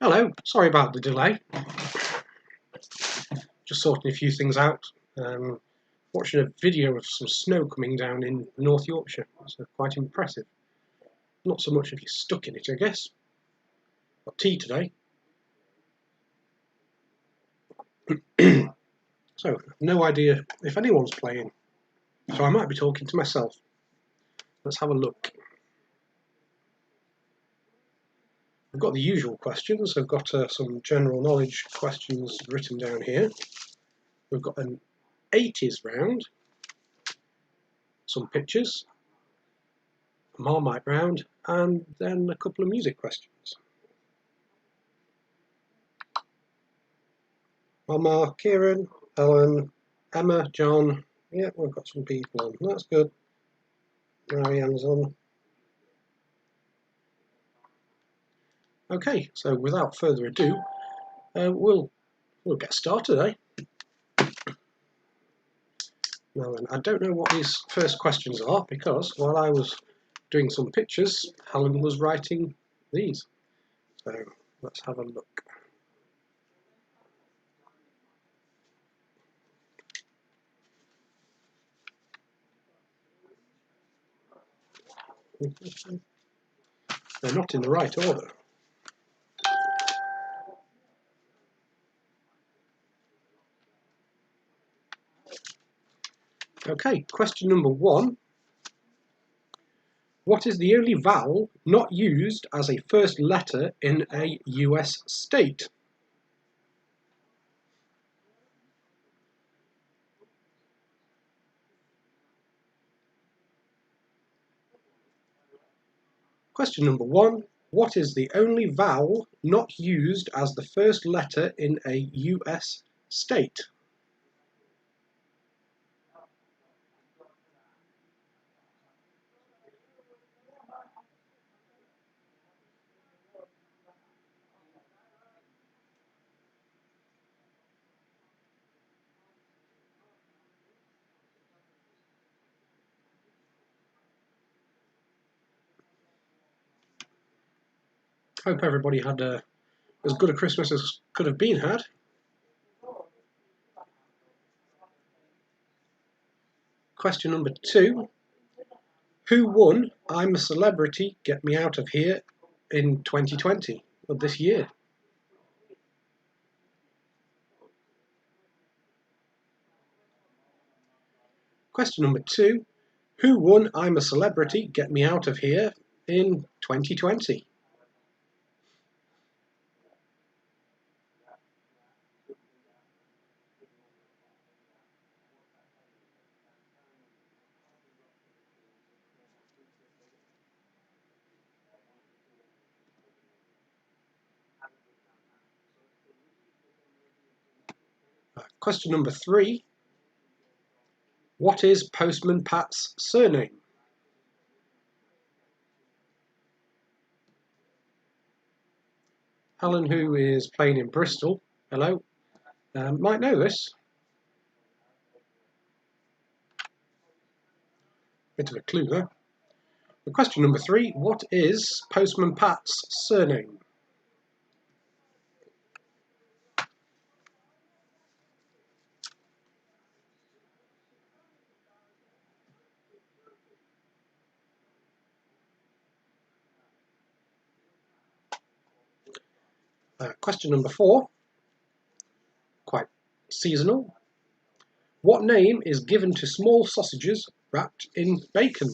Hello, sorry about the delay. Just sorting a few things out. Watching a video of some snow coming down in North Yorkshire. It's quite impressive. Not so much if you're stuck in it, I guess. Got tea today. So, no idea if anyone's playing. So I might be talking to myself. Let's have a look. I've got the usual questions. I've got some general knowledge questions written down here. We've got an 80s round, some pictures, a Marmite round, and then a couple of music questions. Mama, Kieran, Ellen, Emma, John. Yeah, we've got some people on. That's good. Marianne's on. Okay, so without further ado, we'll get started, eh? Now then, I don't know what these first questions are because while I was doing some pictures, Helen was writing these. So let's have a look. They're not in the right order. Okay, question number 1. What is the only vowel not used as a first letter in a US state? Question number 1. What is the only vowel not used as the first letter in a US state? Hope everybody had as good a Christmas as could have been had. Question number 2. Who won I'm a Celebrity, Get Me Out of Here in 2020, or this year? Question number 2. Who won I'm a Celebrity, Get Me Out of Here in 2020? Question number 3. What is Postman Pat's surname? Helen, who is playing in Bristol, hello, might know this. Bit of a clue there. Question number 3. What is Postman Pat's surname? Question number 4. Quite seasonal. What name is given to small sausages wrapped in bacon?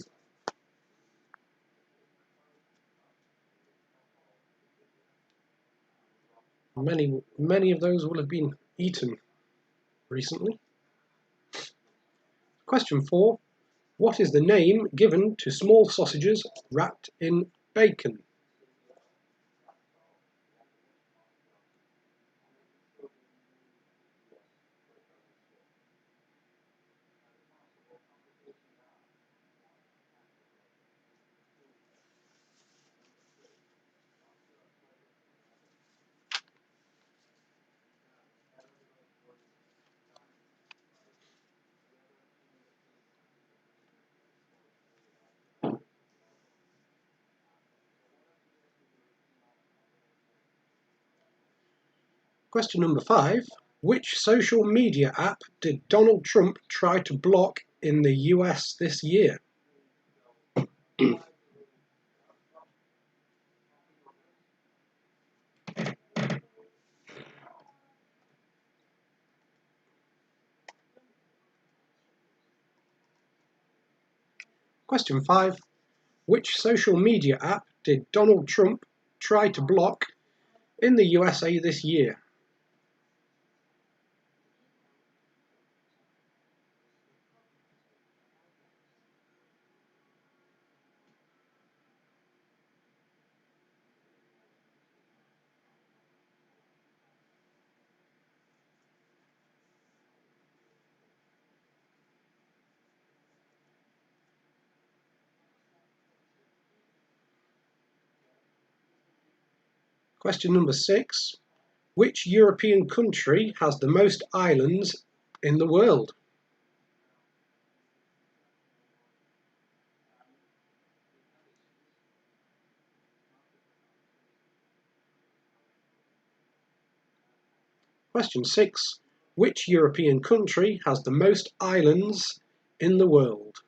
Many of those will have been eaten recently. Question 4. What is the name given to small sausages wrapped in bacon? Question number 5. Which social media app did Donald Trump try to block in the US this year? Question 5. Which social media app did Donald Trump try to block in the USA this year? Question number 6. Which European country has the most islands in the world? Question 6. Which European country has the most islands in the world?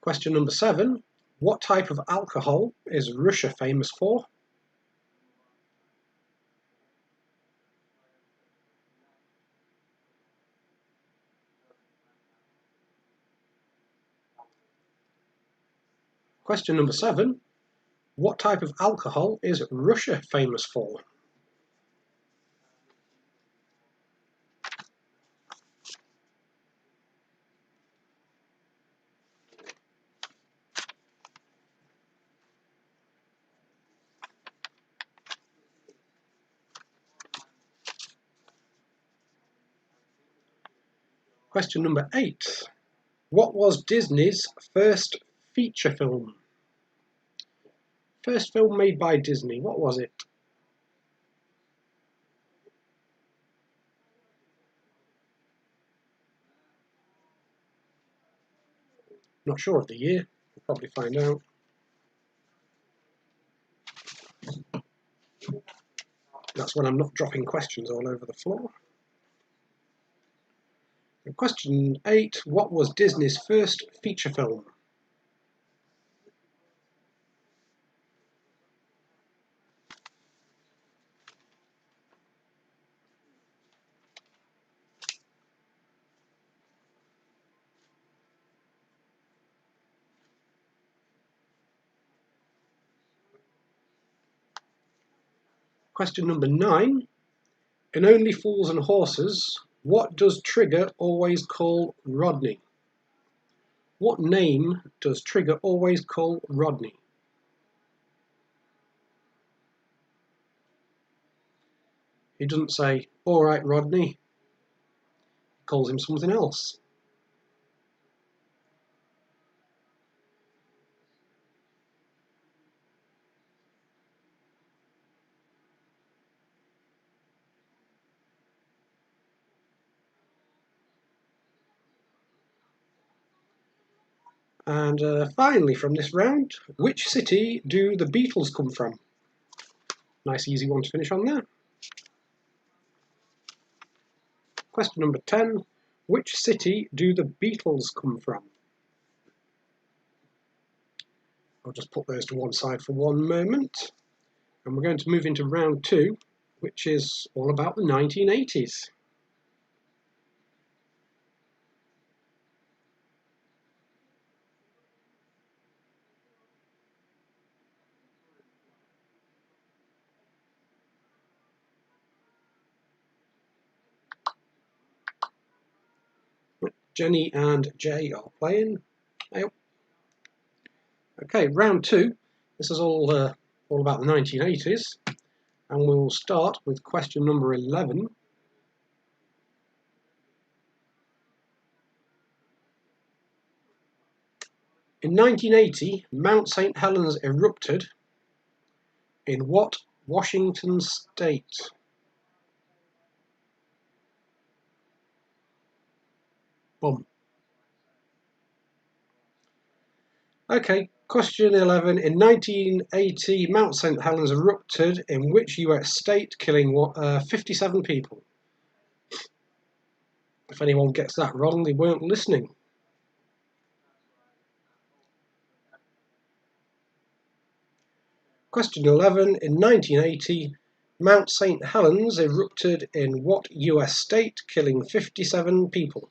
Question number 7. What type of alcohol is Russia famous for? Question number 7. What type of alcohol is Russia famous for? Question number 8. What was Disney's first feature film? First film made by Disney, what was it? Not sure of the year, we'll probably find out. That's when I'm not dropping questions all over the floor. And question 8. What was Disney's first feature film? Question number 9. In Only Fools and Horses, what does Trigger always call Rodney? What name does Trigger always call Rodney? He doesn't say, "All right, Rodney." He calls him something else. And finally from this round, which city do the Beatles come from? Nice easy one to finish on there. Question number 10. Which city do the Beatles come from? I'll just put those to one side for one moment. And we're going to move into round 2, which is all about the 1980s. Jenny and Jay are playing. Okay, round 2. This is all about the 1980s, and we'll start with question number 11. In 1980, Mount St. Helens erupted in what Washington state? Boom. Okay, question 11. In 1980, Mount St. Helens erupted in which US state, killing 57 people? If anyone gets that wrong, they weren't listening. Question 11. In 1980, Mount St. Helens erupted in what US state, killing 57 people?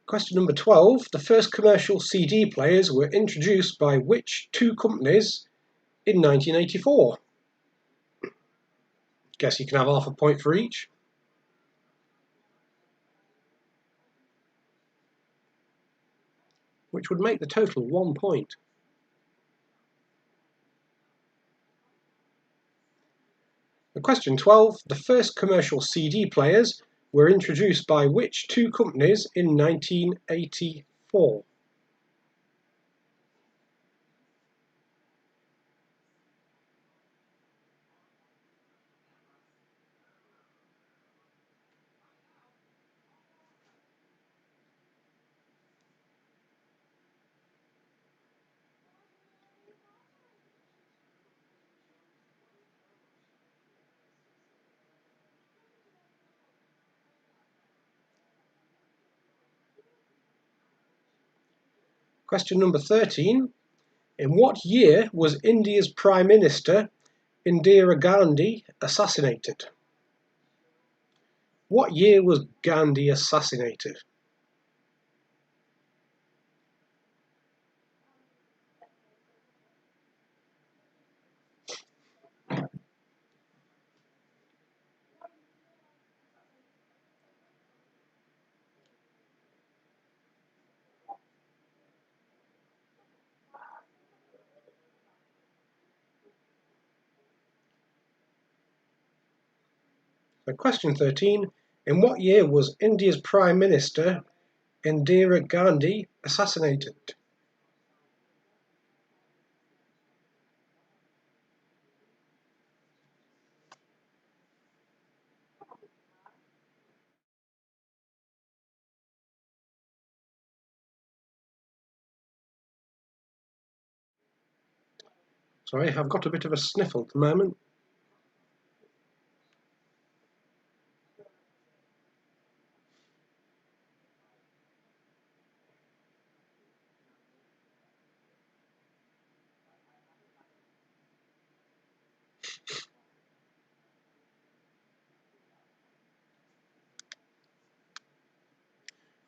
Question number 12. The first commercial CD players were introduced by which two companies in 1984? Guess you can have half a point for each. Which would make the total 1 point. Question 12. The first commercial CD players were introduced by which two companies in 1984? Question number 13. In what year was India's Prime Minister Indira Gandhi assassinated? What year was Gandhi assassinated? So question 13. In what year was India's Prime Minister Indira Gandhi assassinated? Sorry, I've got a bit of a sniffle at the moment.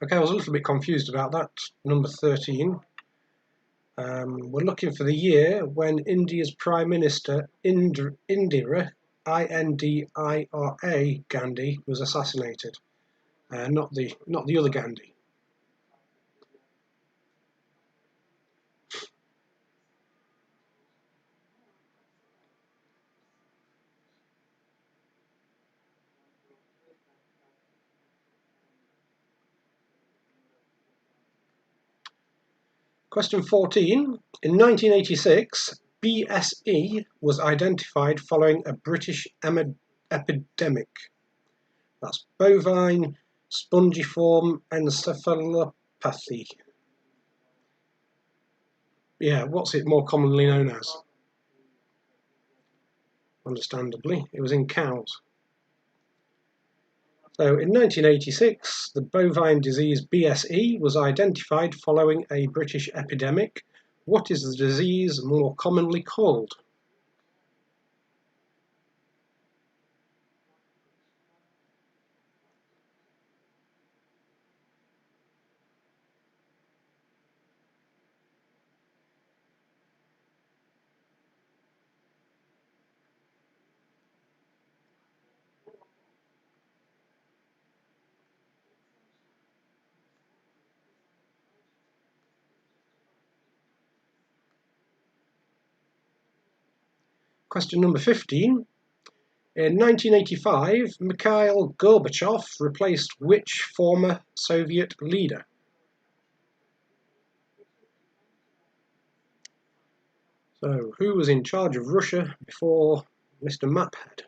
Okay, I was a little bit confused about that. Number 13. We're looking for the year when India's Prime Minister Indira, Indira Gandhi, was assassinated. Not the other Gandhi. Question 14. In 1986, BSE was identified following a British epidemic. That's bovine spongiform encephalopathy. Yeah, what's it more commonly known as? Understandably, it was in cows. So in 1986, the bovine disease BSE was identified following a British epidemic. What is the disease more commonly called? Question number 15. In 1985, Mikhail Gorbachev replaced which former Soviet leader? So, who was in charge of Russia before Mr. Maphead?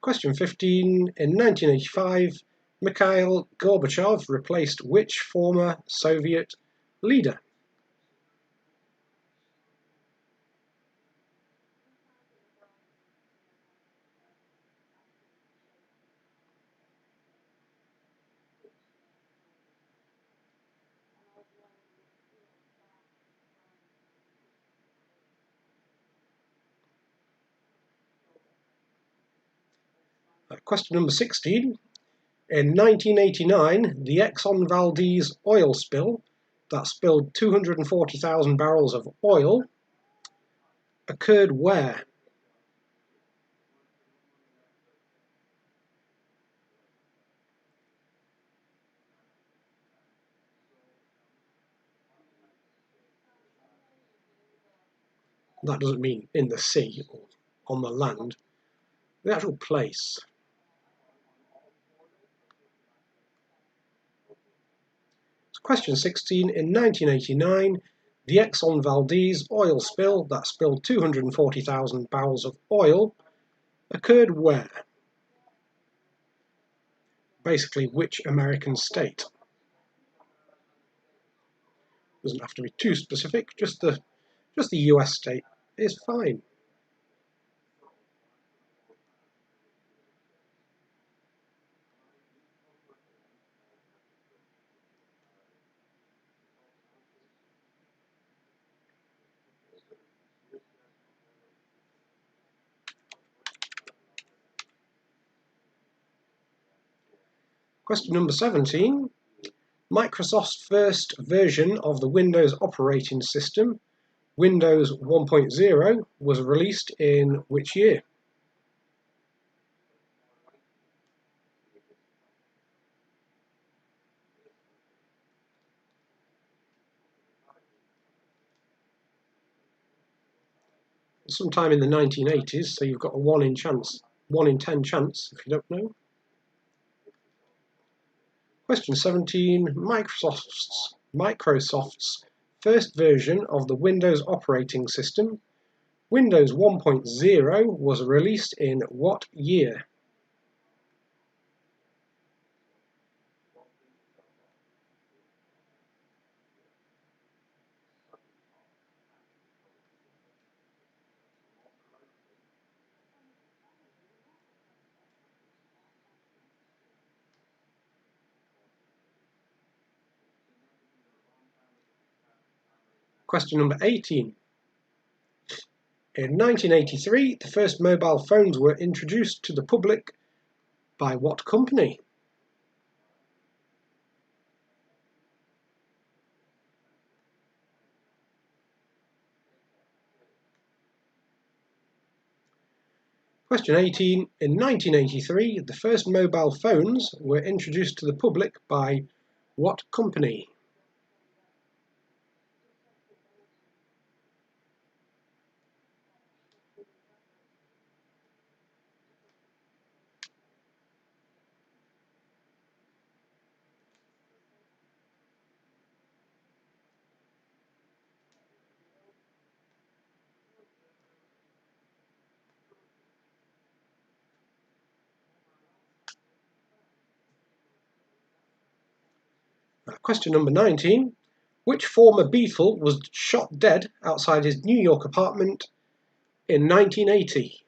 Question 15. In 1985, Mikhail Gorbachev replaced which former Soviet leader? Question number 16. In 1989, the Exxon Valdez oil spill that spilled 240,000 barrels of oil occurred where? That doesn't mean in the sea or on the land. The actual place. Question 16. In 1989, the Exxon Valdez oil spill that spilled 240,000 barrels of oil occurred where? Basically, which American state? Doesn't have to be too specific, just the US state is fine. Question number 17. Microsoft's first version of the Windows operating system, Windows 1.0, was released in which year? Sometime in the 1980s, so you've got a 1 in 10 chance if you don't know. Question 17. Microsoft's first version of the Windows operating system, Windows 1.0, was released in what year? Question number 18. In 1983, the first mobile phones were introduced to the public by what company? Question 18. In 1983, the first mobile phones were introduced to the public by what company? Question number 19. Which former Beatle was shot dead outside his New York apartment in 1980?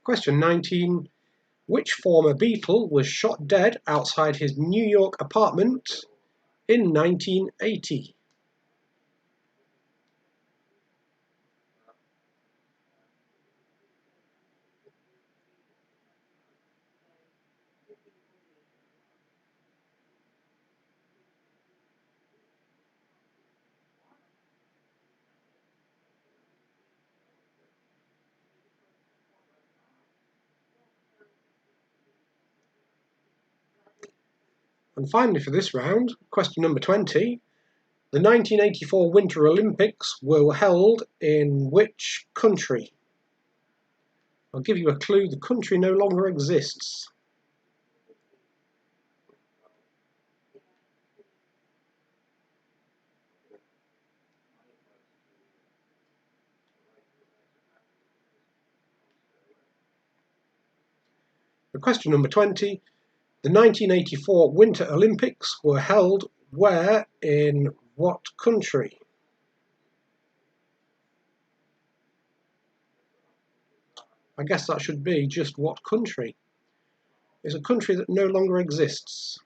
Question 19. Which former Beatle was shot dead outside his New York apartment in 1980? And finally for this round, question number 20. The 1984 Winter Olympics were held in which country? I'll give you a clue, the country no longer exists. For question number 20, the 1984 Winter Olympics were held where in what country? I guess that should be just what country. It's a country that no longer exists.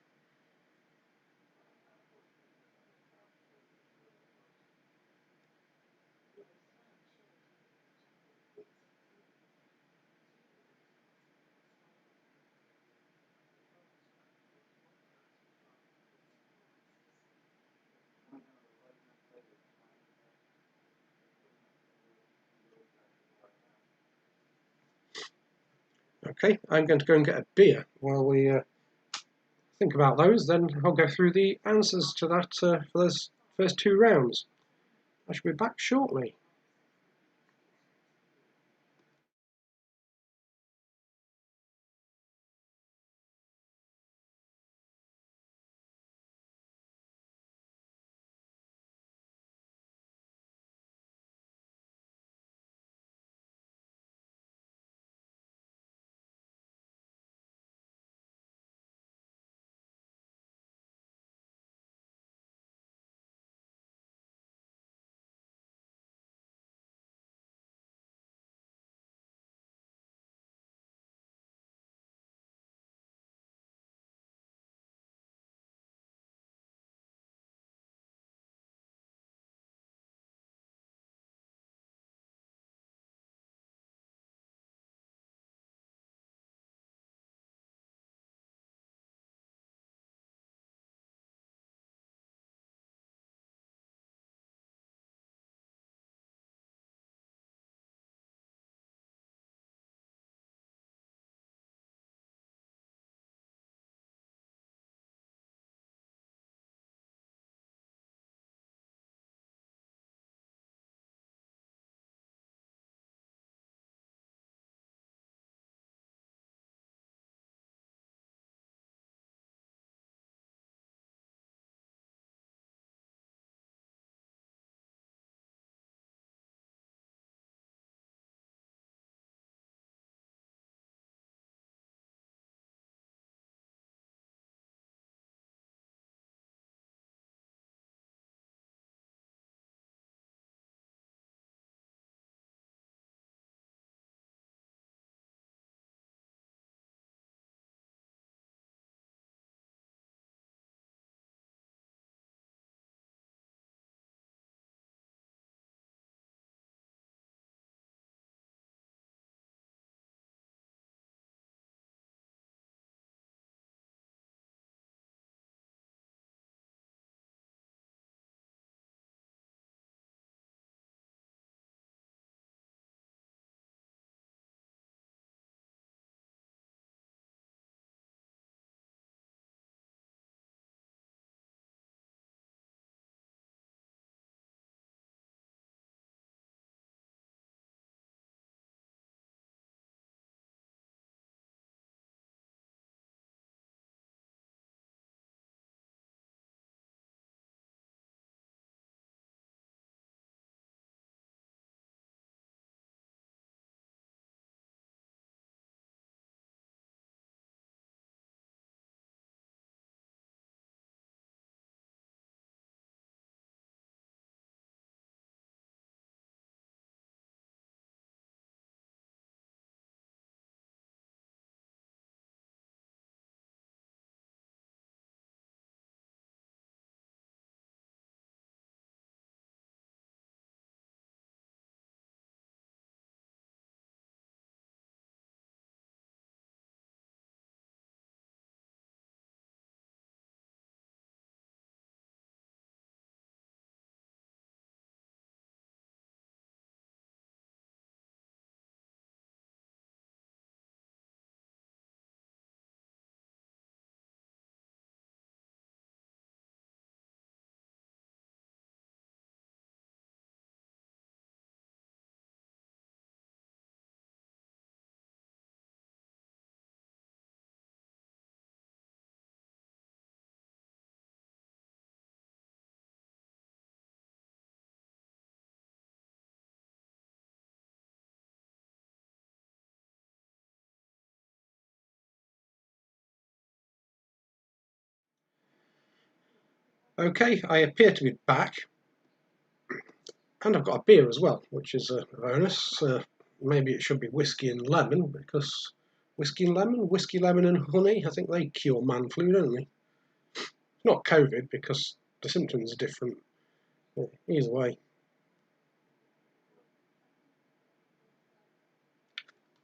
Okay, I'm going to go and get a beer while we think about those, then I'll go through the answers to that for those first two rounds. I shall be back shortly. Okay, I appear to be back, and I've got a beer as well, which is a bonus. Maybe it should be whiskey and lemon, because whiskey, lemon and honey, I think they cure man flu, don't they? Not COVID, because the symptoms are different. But either way.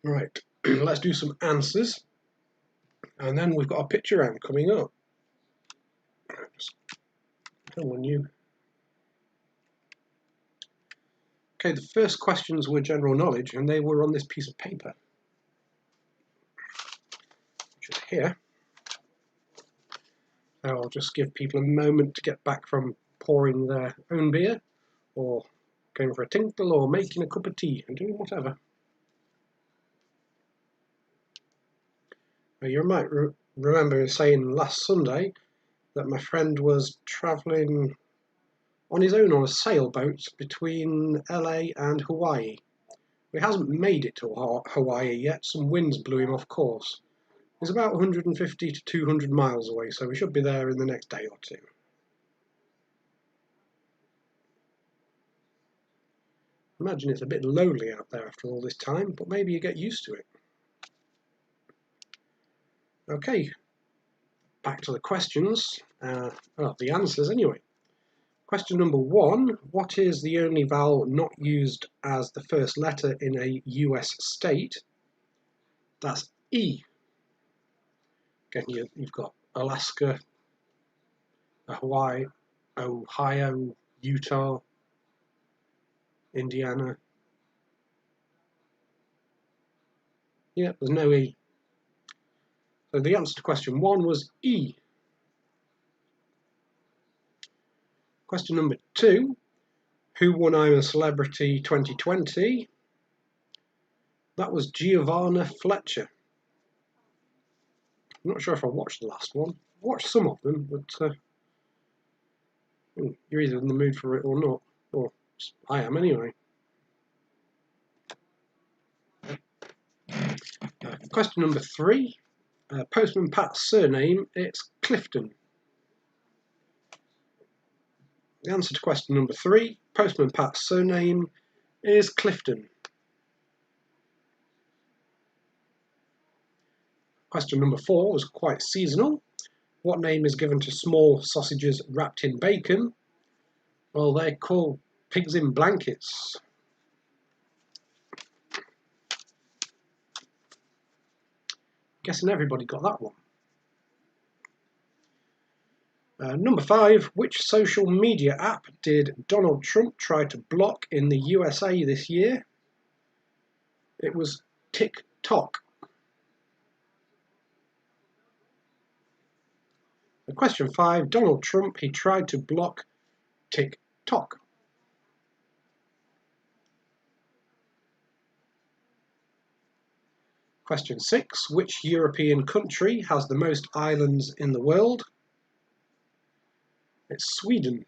Right, let's do some answers, and then we've got a picture round coming up. Just come on, you. Okay, the first questions were general knowledge, and they were on this piece of paper, which is here. I'll just give people a moment to get back from pouring their own beer, or going for a tinkle, or making a cup of tea, and doing whatever. Now, you might remember saying last Sunday that my friend was travelling on his own on a sailboat between LA and Hawaii. He hasn't made it to Hawaii yet. Some winds blew him off course. He's about 150 to 200 miles away, so we should be there in the next day or two. Imagine it's a bit lonely out there after all this time, but maybe you get used to it. Okay, back to the questions. The answers anyway. Question number 1, what is the only vowel not used as the first letter in a US state? That's E. Again, you've got Alaska, Hawaii, Ohio, Utah, Indiana. Yeah, there's no E. So the answer to question 1 was E. Question number 2, who won I'm a Celebrity 2020? That was Giovanna Fletcher. I'm not sure if I watched the last one. I watched some of them, but you're either in the mood for it or not. Or I am anyway. Question number 3, Postman Pat's surname, it's Clifton. The answer to question number 3, Postman Pat's surname is Clifton. Question number 4 was quite seasonal. What name is given to small sausages wrapped in bacon? Well, they're called pigs in blankets. Guessing everybody got that one. Number 5, which social media app did Donald Trump try to block in the USA this year? It was TikTok. Question 5, Donald Trump, he tried to block TikTok. Question 6, which European country has the most islands in the world? It's Sweden.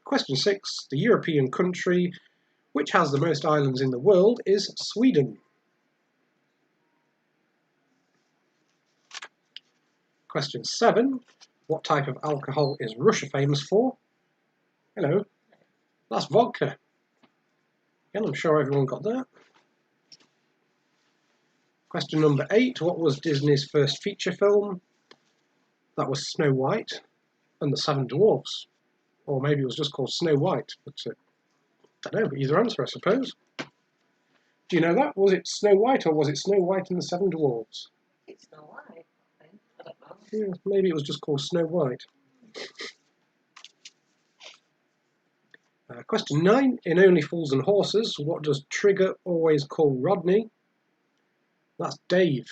Question 6, the European country which has the most islands in the world is Sweden. Question 7, what type of alcohol is Russia famous for? Hello, that's vodka. Again, I'm sure everyone got that. Question number 8, what was Disney's first feature film? That was Snow White and the Seven Dwarfs. Or maybe it was just called Snow White, but I don't know, either answer I suppose. Do you know that? Was it Snow White or was it Snow White and the Seven Dwarfs? It's Snow White, I think. I don't know. Yeah, maybe it was just called Snow White. Question 9, in Only Fools and Horses, what does Trigger always call Rodney? That's Dave.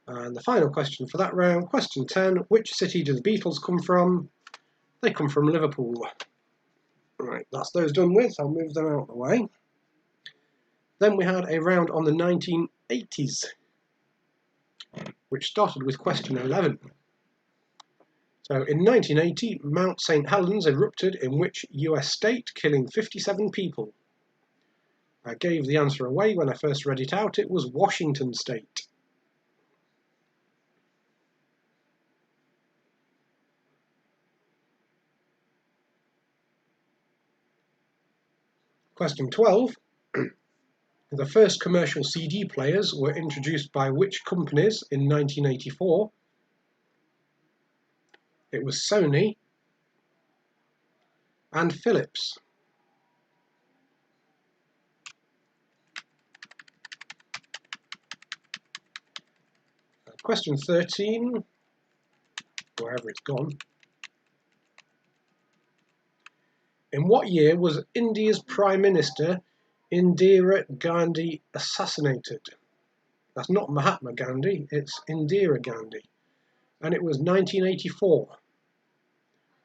And the final question for that round, question 10, which city do the Beatles come from? They come from Liverpool. Right, that's those done with, I'll move them out of the way. Then we had a round on the 1980s, which started with question 11. So in 1980, Mount St. Helens erupted in which US state, killing 57 people? I gave the answer away when I first read it out. It was Washington State. Question 12. The first commercial CD players were introduced by which companies in 1984? It was Sony and Philips. Question 13, wherever it's gone. In what year was India's Prime Minister Indira Gandhi assassinated? That's not Mahatma Gandhi, it's Indira Gandhi. And it was 1984. I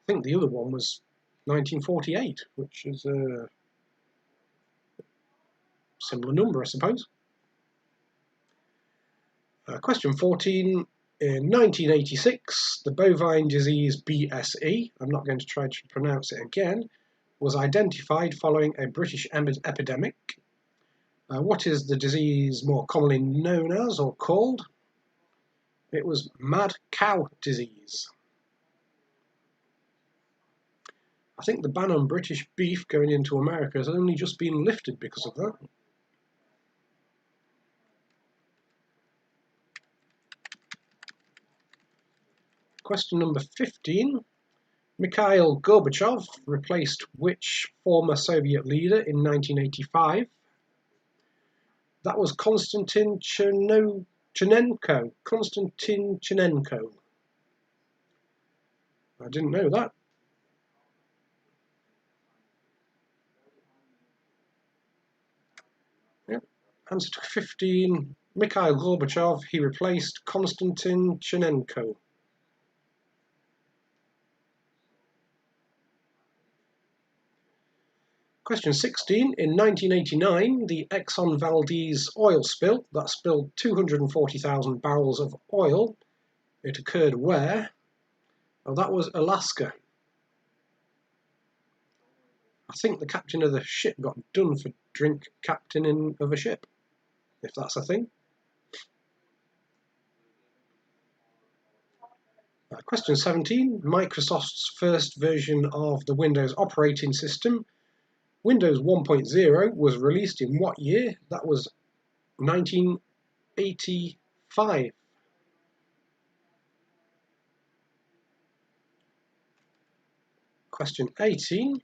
think the other one was 1948, which is a similar number, I suppose. Question 14. In 1986, the bovine disease BSE, I'm not going to try to pronounce it again, was identified following a British epidemic. What is the disease more commonly known as or called? It was mad cow disease. I think the ban on British beef going into America has only just been lifted because of that. Question number 15. Mikhail Gorbachev replaced which former Soviet leader in 1985? That was Konstantin Chernenko. Konstantin Chernenko. I didn't know that. Yep. Answer to 15. Mikhail Gorbachev, he replaced Konstantin Chernenko. Question 16. In 1989, the Exxon Valdez oil spill that spilled 240,000 barrels of oil, it occurred where? Oh, that was Alaska. I think the captain of the ship got done for drink captaining of a ship, if that's a thing. Question 17. Microsoft's first version of the Windows operating system, Windows 1.0, was released in what year? That was 1985. Question 18.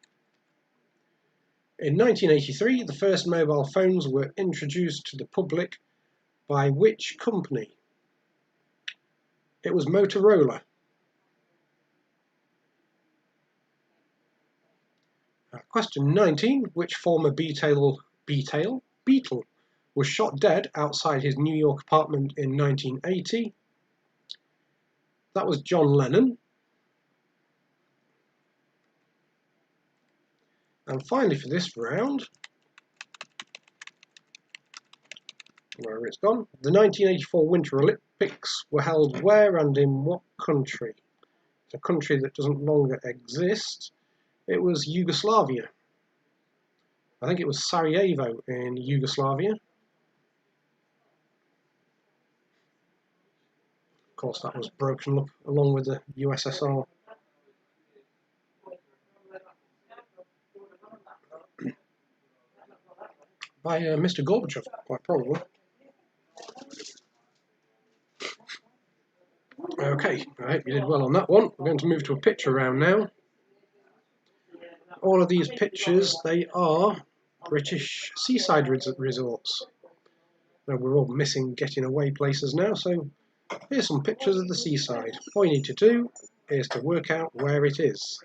In 1983, the first mobile phones were introduced to the public by which company? It was Motorola. Question 19. Which former Beatle was shot dead outside his New York apartment in 1980? That was John Lennon. And finally for this round, wherever it's gone, the 1984 Winter Olympics were held where and in what country? It's a country that doesn't longer exist. It was Yugoslavia. I think it was Sarajevo in Yugoslavia. Of course, that was broken up along with the USSR. By Mr. Gorbachev, quite probably. Okay, I hope you did well on that one. We're going to move to a picture round now. All of these pictures, they are British seaside resorts. Now we're all missing getting away places now, so here's some pictures of the seaside. All you need to do is to work out where it is.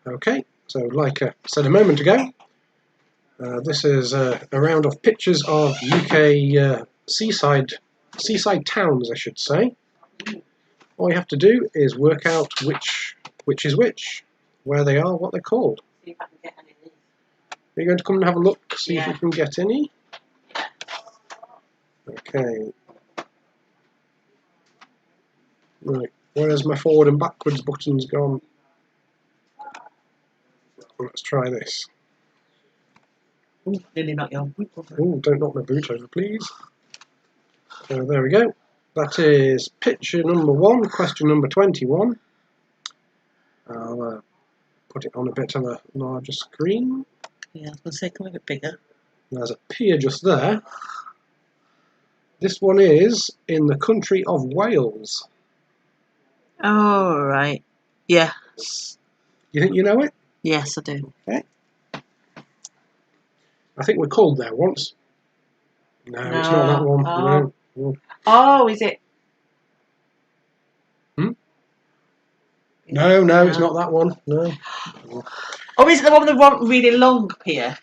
Okay, so like I said a moment ago, this is a round of pictures of UK seaside towns, I should say. All you have to do is work out which is which, where they are, what they're called. See if I can get any of these. Are you going to come and have a look, see if you can get any? Okay. Right, where's my forward and backwards buttons gone? Let's try this. Nearly knocked your boot over. Oh, don't knock my boot over, please. There we go. That is picture number 1, question number 21. I'll put it on a bit of a larger screen. Yeah, I was going to say, come a bit bigger. There's a pier just there. This one is in the country of Wales. Oh, right. Yes. You think you know it? Yes, I do. Okay. I think we're called there once. No, it's not that one. Oh. No. Oh, is it? No, it's not that one. No. Oh, is it the one with the really long pier?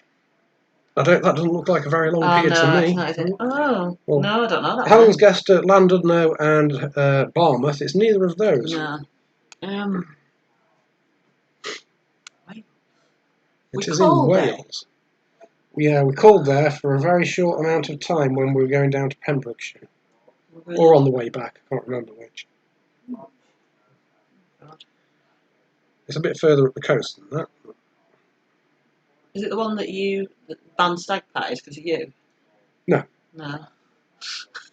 That doesn't look like a very long pier no, to me. it's not, is it? Oh, Well, no, I don't know that Helen's guessed at Llandudno and Barmouth. It's neither of those. No. It is in Wales. Yeah, we called there for a very short amount of time when we were going down to Pembrokeshire. Really? Or on the way back, I can't remember which. God. It's a bit further up the coast than that. Is it the one that you banned stag parties because of you? No. No.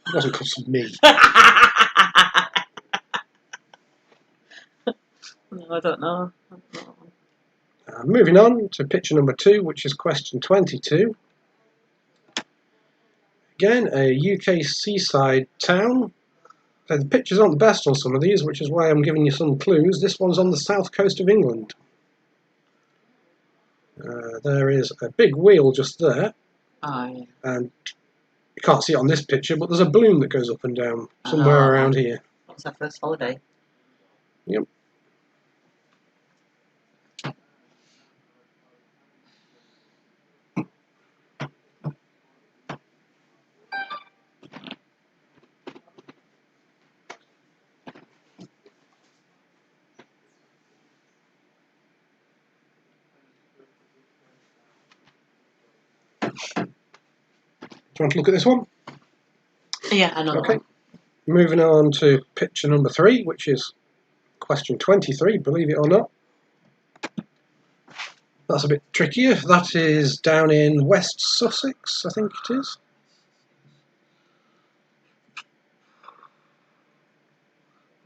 It wasn't because of me. No, I don't know. Moving on to picture number 2, which is question 22. Again, a UK seaside town. So the pictures aren't the best on some of these, which is why I'm giving you some clues. This one's on the south coast of England. There is a big wheel just there. Oh, yeah. And you can't see it on this picture, but there's a balloon that goes up and down somewhere around here. What's our first holiday? Yep. Do you want to look at this one? Yeah, I know. Okay. Moving on to picture number 3, which is question 23, believe it or not. That's a bit trickier. That is down in West Sussex, I think it is.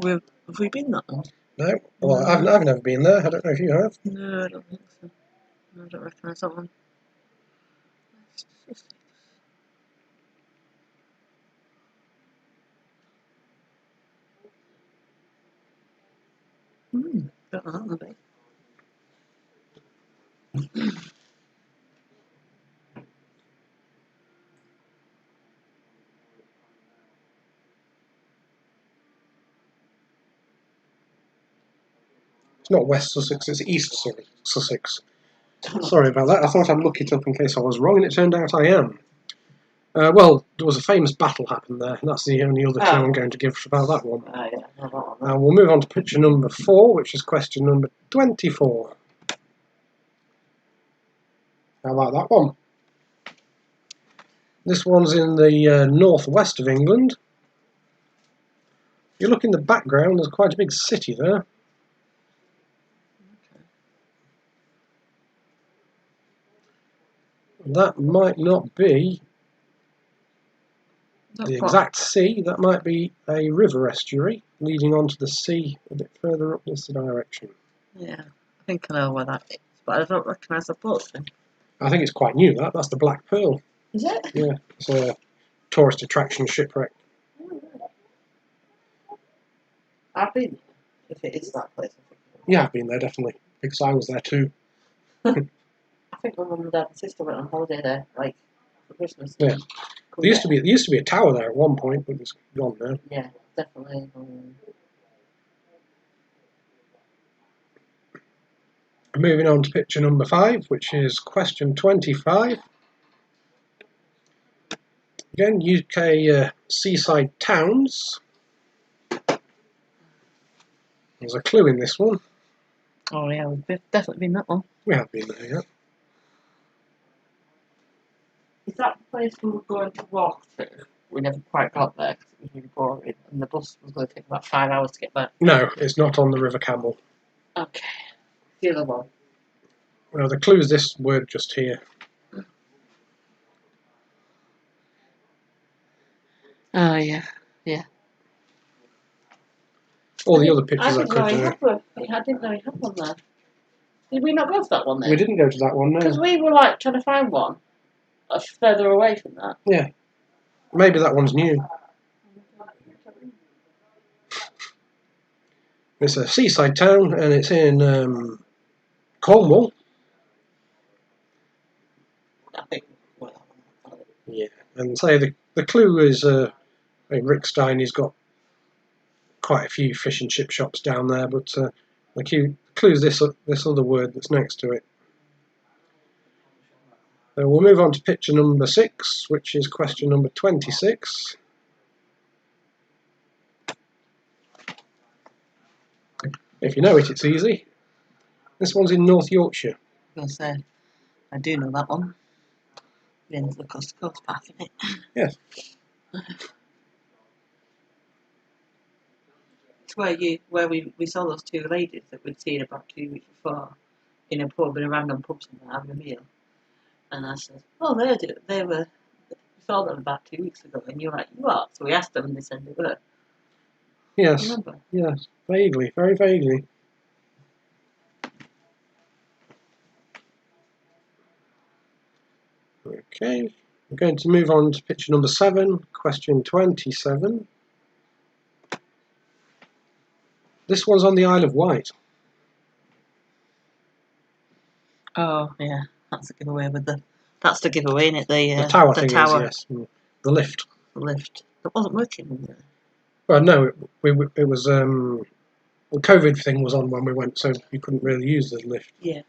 Have we been that one? No? Well, I've never been there. I don't know if you have. No, I don't think so. No, I don't recognise that one. Don't know that one, babe. It's not West Sussex, it's East Sussex. Sorry about that. I thought I'd look it up in case I was wrong, and it turned out I am. Well, there was a famous battle happened there, and that's the only other clue I'm going to give about that one. Yeah, We'll move on to picture number 4, which is question number 24. How about that one? This one's in the northwest of England. If you look in the background, there's quite a big city there. That might not be the exact sea. That might be a river estuary leading onto the sea a bit further up this direction. Yeah, I think I know where that is, but I don't recognise the boat thing. I think it's quite new, that's the Black Pearl. Is it? Yeah, it's a tourist attraction shipwreck. I've been there, if it is that place. Yeah, I've been there, definitely, because I was there too. I think my mum and dad and sister went on holiday there, like, for Christmas. Yeah. There used to be a tower there at one point, but it's gone now. Yeah, definitely. Moving on to picture number 5, which is question 25. Again, UK seaside towns. There's a clue in this one. Oh yeah, we've definitely been that one. We have been there, yeah. Is that the place we were going to walk to? We never quite got there because it was really boring, and the bus was going to take about 5 hours to get back. No, it's not on the River Camel. Okay. The other one. Well, the clue is this word just here. Oh yeah, yeah. All the other pictures I didn't know he could. had one. I didn't know he had one there. Did we not go to that one then? We didn't go to that one, no. Because we were like trying to find one further away from that. Yeah. Maybe that one's new. It's a seaside town and it's in Cornwall. I think. Yeah. And say the clue is Rick Stein. He's got quite a few fish and chip shops down there, but the clue is this other word that's next to it. So we'll move on to picture number 6, which is question number 26. If you know it, it's easy. This one's in North Yorkshire. I was going to say, I do know that one. The end of the coast to coast path, isn't it? Yes. It's where we saw those two ladies that we'd seen about 2 weeks before in a pub, in a random pub somewhere, having a meal. And I said, oh, we saw them about 2 weeks ago. And you're like, you are? So we asked them and they said they were. Yes. Remember? Yes. Vaguely. Very vaguely. Okay. We're going to move on to picture number 7, question 27. This one's on the Isle of Wight. Oh, yeah. That's a giveaway that's the giveaway, isn't it? The tower the thing tower. is, yes. The lift. The lift. It wasn't working, was it? Well, no, it was the COVID thing was on when we went, so you couldn't really use the lift. Yeah.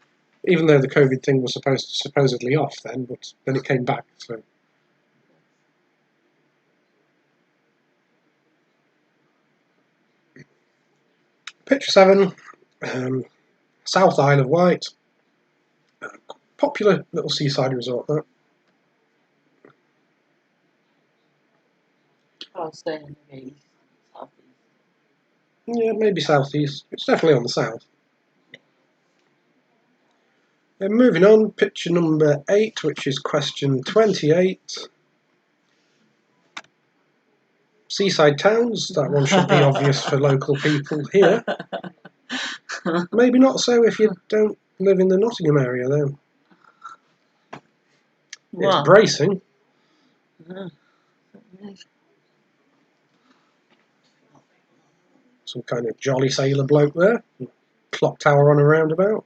Even though the COVID thing was supposedly off then, but then it came back. So. Picture 7, South Isle of Wight. Popular little seaside resort, that. I was saying maybe southeast. Yeah, maybe southeast. It's definitely on the south. Then moving on, picture number 8, which is question 28. Seaside towns. That one should be obvious for local people here. Maybe not so if you don't live in the Nottingham area, though. It's bracing. Some kind of jolly sailor bloke there. Clock tower on a roundabout.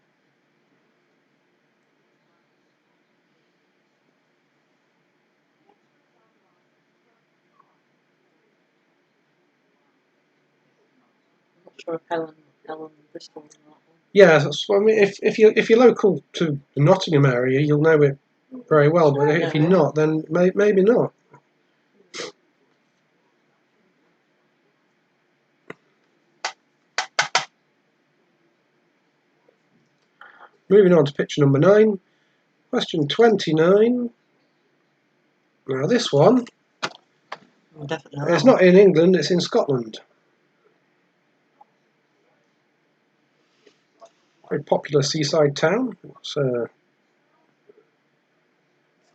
I'm not sure if Helen Bristol is that one. Yeah, so, I mean, if you're local to the Nottingham area, you'll know it very well. But if you're not, then maybe not. Moving on to picture number 9, question 29. Now this one, it's not in England, it's in Scotland. Very popular seaside town. It's,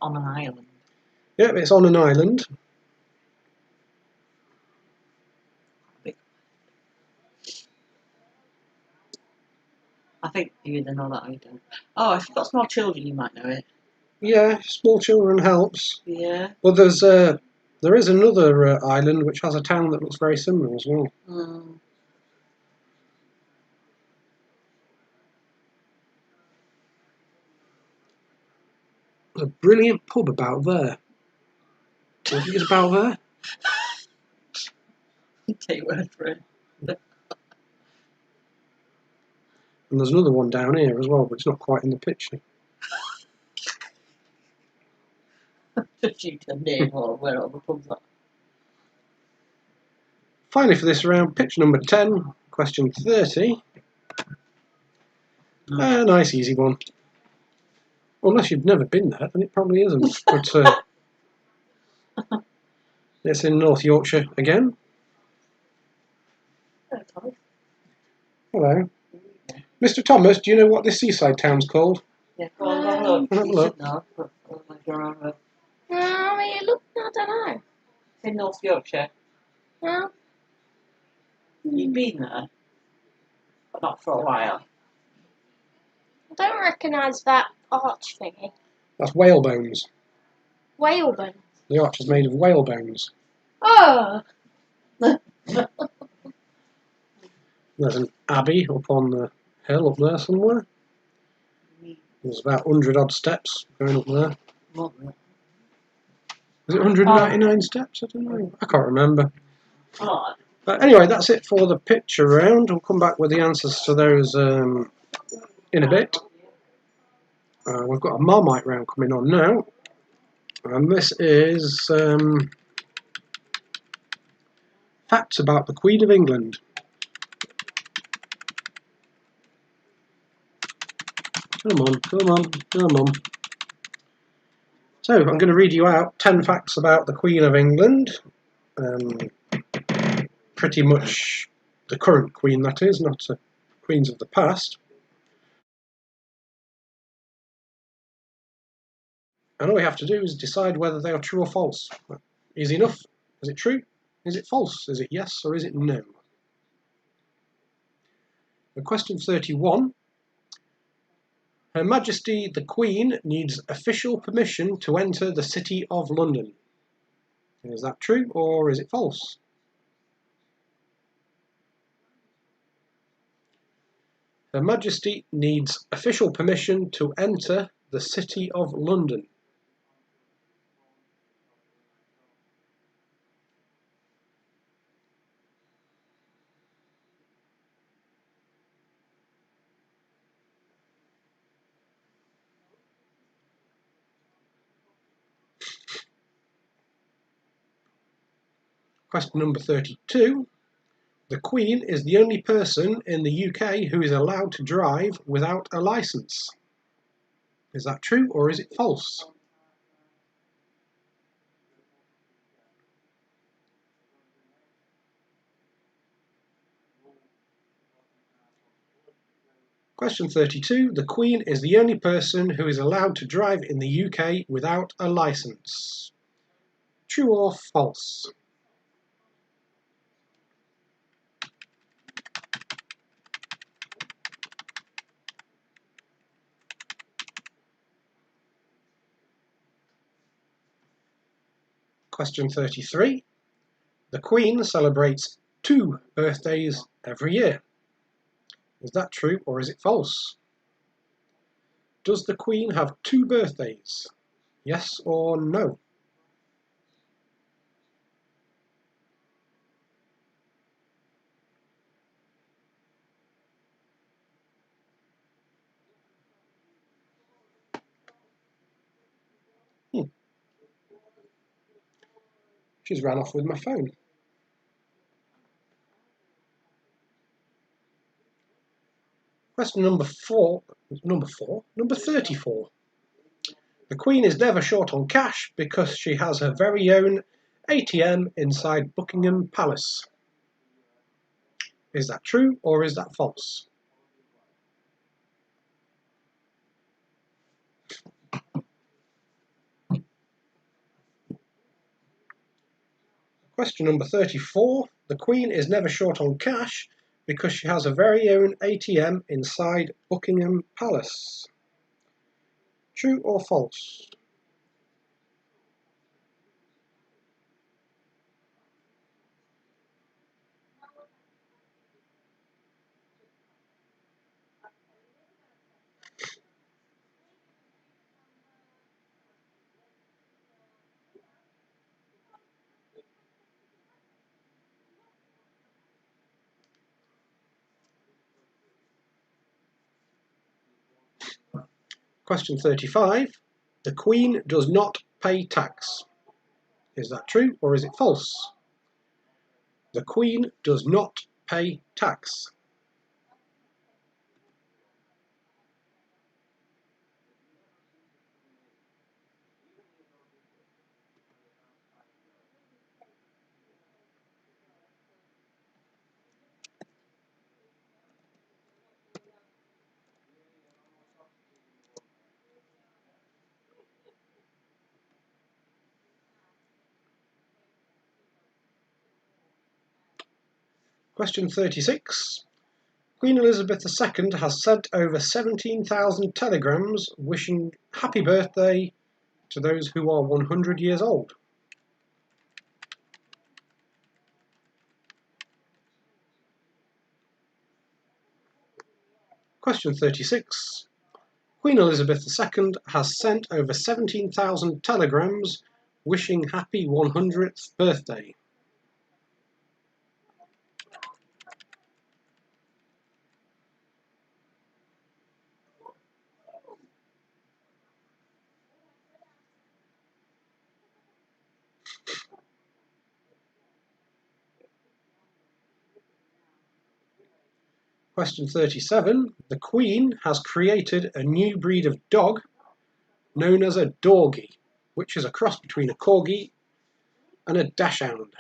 on an island. Yeah, it's on an island. I think you either know that or you don't. Oh, if you've got small children, you might know it. Yeah, small children helps. Yeah. Well, there is another island which has a town that looks very similar as well. There's a brilliant pub about there. Do you think it's about there? Take your word for it. And there's another one down here as well, but it's not quite in the picture. Just you to name or where all the pubs are. Finally, for this round, picture number 10, question 30. A nice easy one. Unless you've never been there, then it probably isn't. But it's in North Yorkshire again. Hello. Mr. Thomas, do you know what this seaside town's called? Yeah, go on, have a look. Have a You look. should know. But No, I mean, look, I don't know. it's in North Yorkshire. No. You've been there, but not for a while. I don't recognise that arch thingy. That's whale bones. Whalebone. The arch is made of whale bones. Oh! There's an abbey up on the hill up there somewhere. There's about 100 odd steps going up there. More than that. Is it 199 steps? I don't know. I can't remember. Oh, But anyway, that's it for the picture round. We'll come back with the answers to those in a bit. We've got a Marmite round coming on now. And this is facts about the Queen of England. Come on, come on, come on. So I'm going to read you out 10 facts about the Queen of England. Pretty much the current Queen, that is, not queens of the past. And all we have to do is decide whether they are true or false. Easy enough. Is it true? Is it false? Is it yes or is it no? Question 31. Her Majesty the Queen needs official permission to enter the City of London. Is that true or is it false? Her Majesty needs official permission to enter the City of London. Question number 32. The Queen is the only person in the UK who is allowed to drive without a licence. Is that true or is it false? Question 32. The Queen is the only person who is allowed to drive in the UK without a licence. True or false? Question 33. The Queen celebrates 2 birthdays every year. Is that true or is it false? Does the Queen have 2 birthdays? Yes or no? She's ran off with my phone. Question number 34. The Queen is never short on cash because she has her very own ATM inside Buckingham Palace. Is that true or is that false? Question number 34. The Queen is never short on cash because she has her very own ATM inside Buckingham Palace. True or false? Question 35. The Queen does not pay tax. Is that true or is it false? The Queen does not pay tax. Question 36. Queen Elizabeth II has sent over 17,000 telegrams wishing happy birthday to those who are 100 years old. Question 36. Queen Elizabeth II has sent over 17,000 telegrams wishing happy 100th birthday. Question 37. The Queen has created a new breed of dog known as a Dorgie, which is a cross between a Corgi and a Dachshund.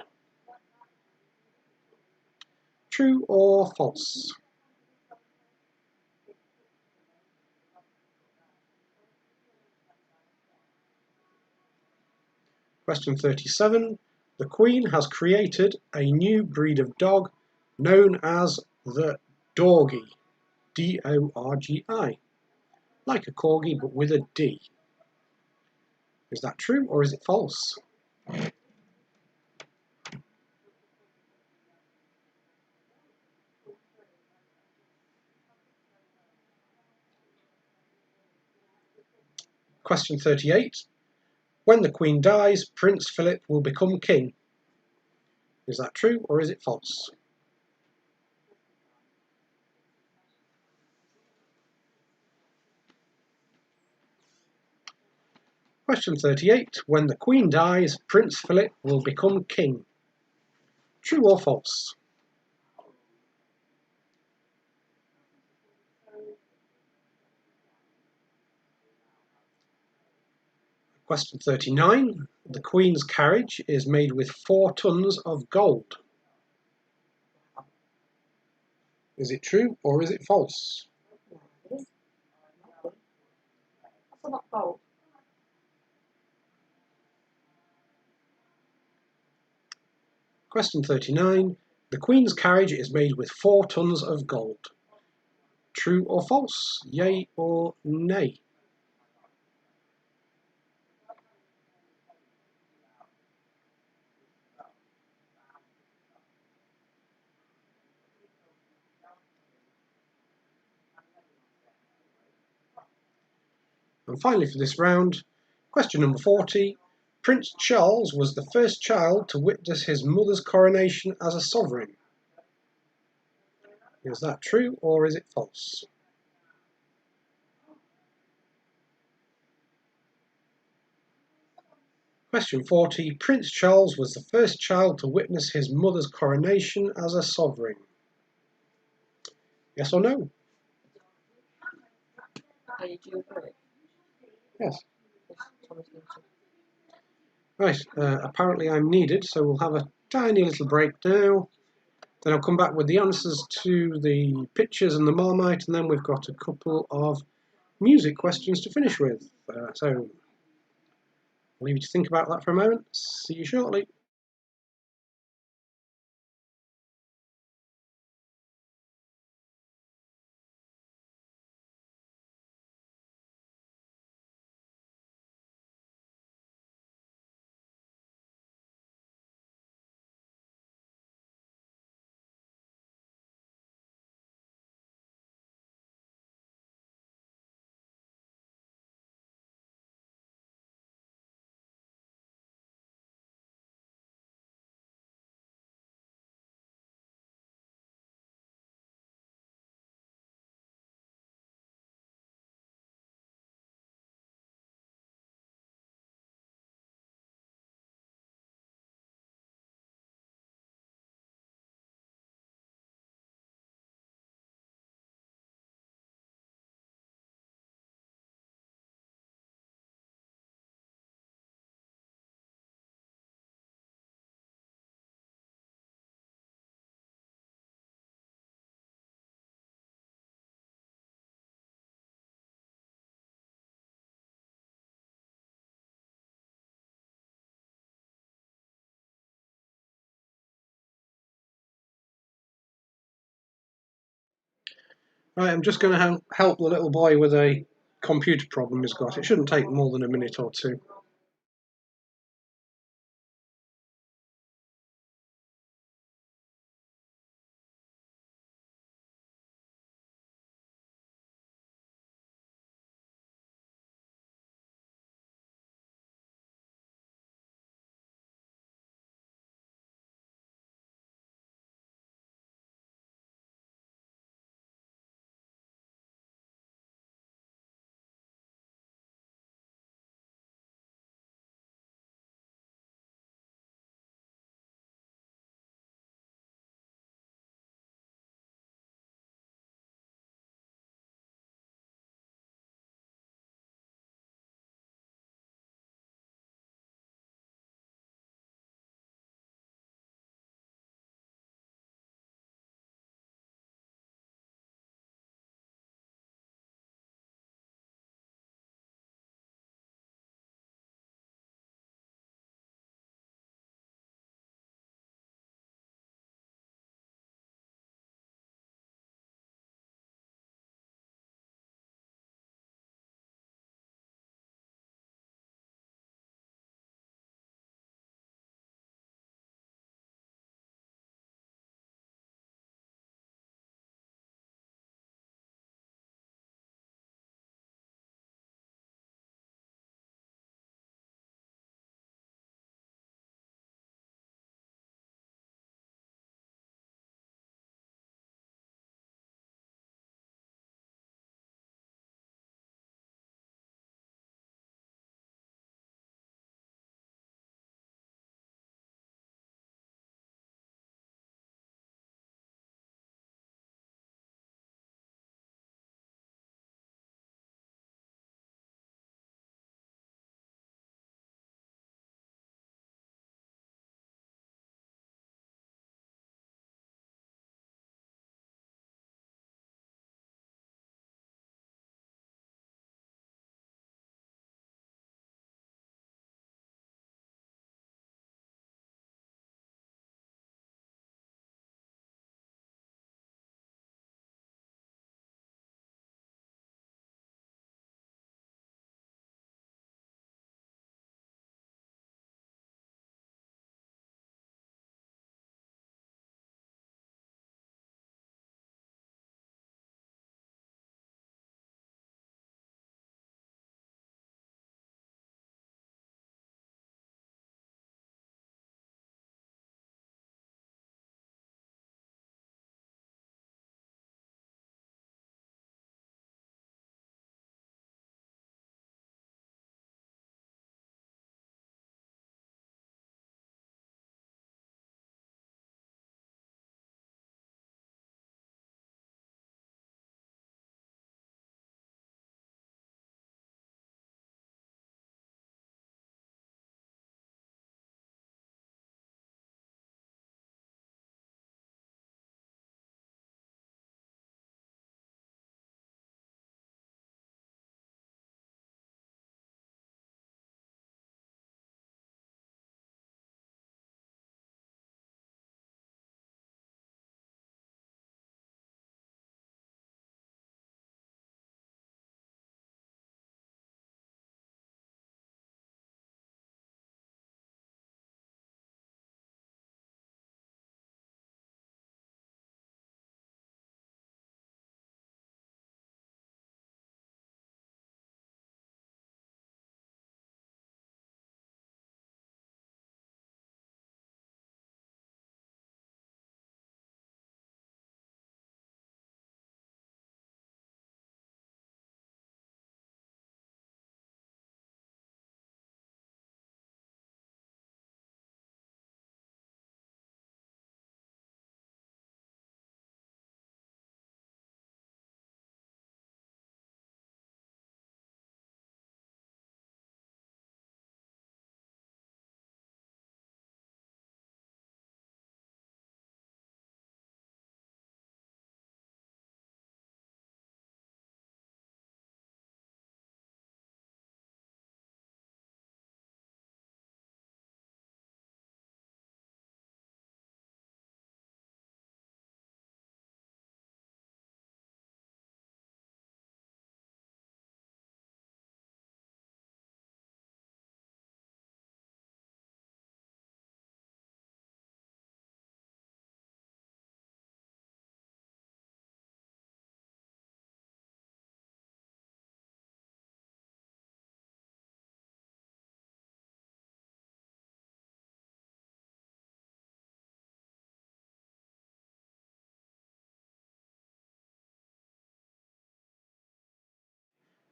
True or false? Question 37. The Queen has created a new breed of dog known as the Dorgie, D-O-R-G-I, like a Corgi but with a D. Is that true or is it false? Question 38. When the Queen dies, Prince Philip will become king. Is that true or is it false? Question 38. When the Queen dies, Prince Philip will become king. True or false? Question 39. The Queen's carriage is made with 4 tons of gold. Is it true or is it false? That's a lot of gold. Question 39. The Queen's carriage is made with 4 tons of gold. True or false? Yay or nay? And finally for this round, question number 40. Prince Charles was the first child to witness his mother's coronation as a sovereign. Is that true or is it false? Question 40. Prince Charles was the first child to witness his mother's coronation as a sovereign. Yes or no? Are you due for it? Yes. Thomas Winter. Right, apparently I'm needed, so we'll have a tiny little break now. Then I'll come back with the answers to the pictures and the Marmite, and then we've got a couple of music questions to finish with. So I'll leave you to think about that for a moment. See you shortly. Right, I'm just going to help the little boy with a computer problem he's got. It shouldn't take more than a minute or two.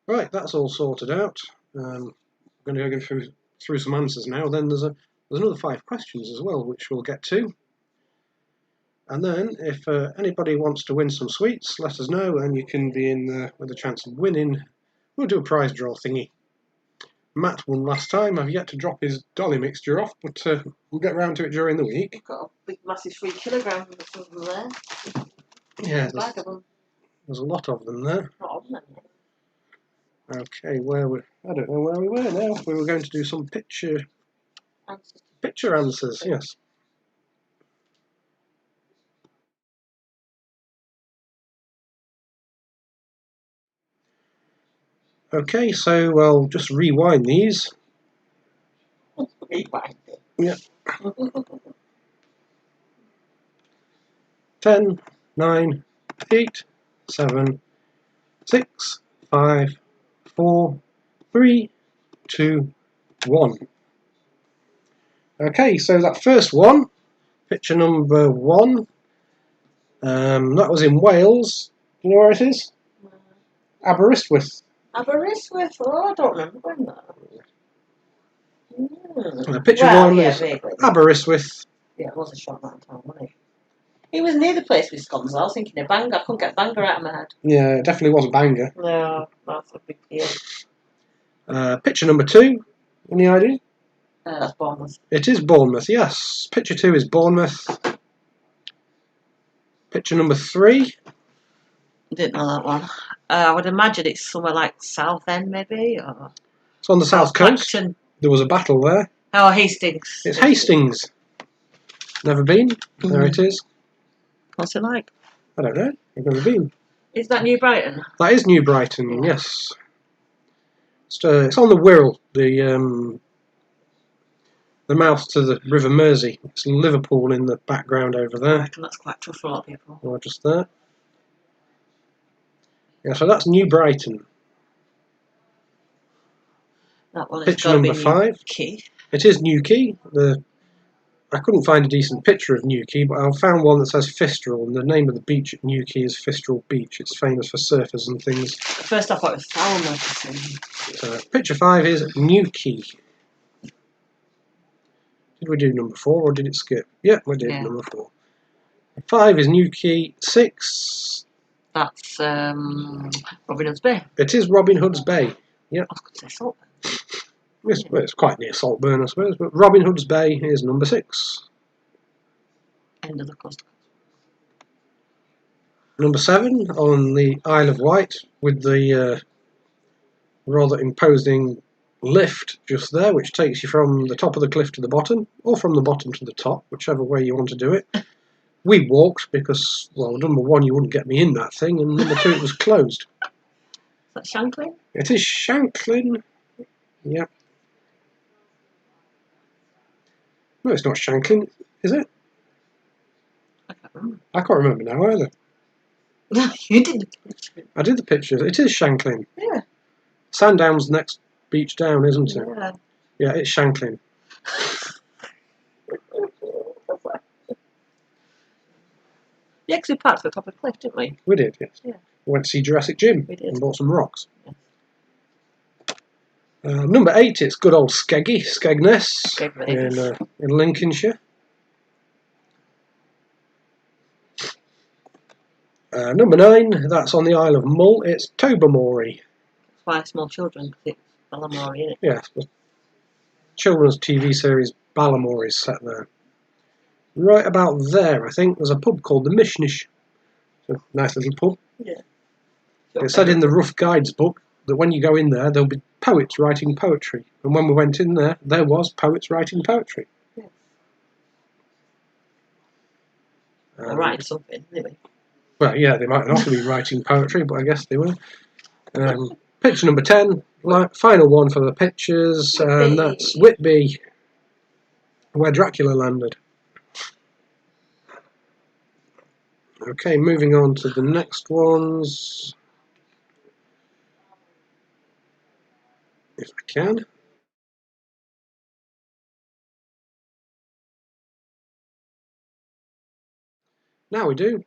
Right, that's all sorted out. I'm going to go through some answers now. Then there's another 5 questions as well, which we'll get to. And then, if anybody wants to win some sweets, let us know, and you can be in with a chance of winning. We'll do a prize draw thingy. Matt won last time. I've yet to drop his dolly mixture off, but we'll get round to it during the week. We've got a big, massive 3 kilograms of something there. Yeah, A bag of them. there's a lot of them there. Not on them yet. Okay, I don't know where we were now. We were going to do some picture answers, yes. Okay, so I'll just rewind these. Rewind it. Yeah. 10, 9, 8, 7, 6, 5, 4, 3, 2, 1. Okay, so that first one, picture number 1, that was in Wales. Do you know where it is? Aberystwyth. Aberystwyth? Oh, I don't remember when that. Picture 1 is vaguely. Aberystwyth. Yeah, it was a short amount of time, wasn't it? He was near the place with scones. I was thinking of Bangor. I couldn't get Bangor out of my head. Yeah, it definitely was Bangor. No, that's a big deal. Picture number 2, any idea? That's Bournemouth. It is Bournemouth, yes. Picture 2 is Bournemouth. Picture number 3. Didn't know that one. I would imagine it's somewhere like Southend, maybe, or It's on the south coast. Clacton. There was a battle there. Oh, Hastings. It's Hastings. Never been. There it is. What's it like? I don't know. I've never been. Is that New Brighton? That is New Brighton, yes. It's on the Wirral, the mouth to the River Mersey. It's Liverpool in the background over I there. reckon that's quite tough for a lot of people. Or just there. Yeah, so that's New Brighton. That one is Picture number 5. Key. It is Newquay. I couldn't find a decent picture of Newquay, but I found one that says Fistral, and the name of the beach at Newquay is Fistral Beach. It's famous for surfers and things. First I thought it was Falmouth. So, picture 5 is Newquay. Did we do number 4 or did it skip? Yeah, we did number 4. 5 is Newquay. 6. That's Robin Hood's Bay. It is Robin Hood's Bay. Yeah. I was going to say Saltburn. It's quite near Saltburn, I suppose, but Robin Hood's Bay is number 6. End of the coast. Number 7 on the Isle of Wight with the rather imposing lift just there, which takes you from the top of the cliff to the bottom, or from the bottom to the top, whichever way you want to do it. We walked because, well, number 1, you wouldn't get me in that thing, and number 2, it was closed. Is that Shanklin? It is Shanklin. Yep. No, it's not Shanklin, is it? I can't remember. I can't remember now either. You did the picture. I did the pictures. It is Shanklin. Yeah. Sandown's the next beach down, isn't it? Yeah. Yeah, it's Shanklin. Yeah, because we parked at the top of the cliff, didn't we? We did, yes. Yeah. We went to see Jurassic Jim We did. and bought some rocks. Yeah. Number 8, it's good old Skegness Skegness. in Lincolnshire. Number 9, that's on the Isle of Mull. It's Tobermory. That's why small children, because it's Balamory, isn't it? Yes, the children's TV series Balamory is set there. Right about there, I think, there's a pub called the Mishnish. It's a nice little pub. Yeah. It said in the Rough Guides book that when you go in there, there'll be poets writing poetry. And when we went in there was poets writing poetry. Yeah. They're writing something, anyway. Well, yeah, they might not be writing poetry, but I guess they were. Picture number 10, final one for the pictures, and that's Whitby, where Dracula landed. Okay, moving on to the next ones, if I can. Now we do.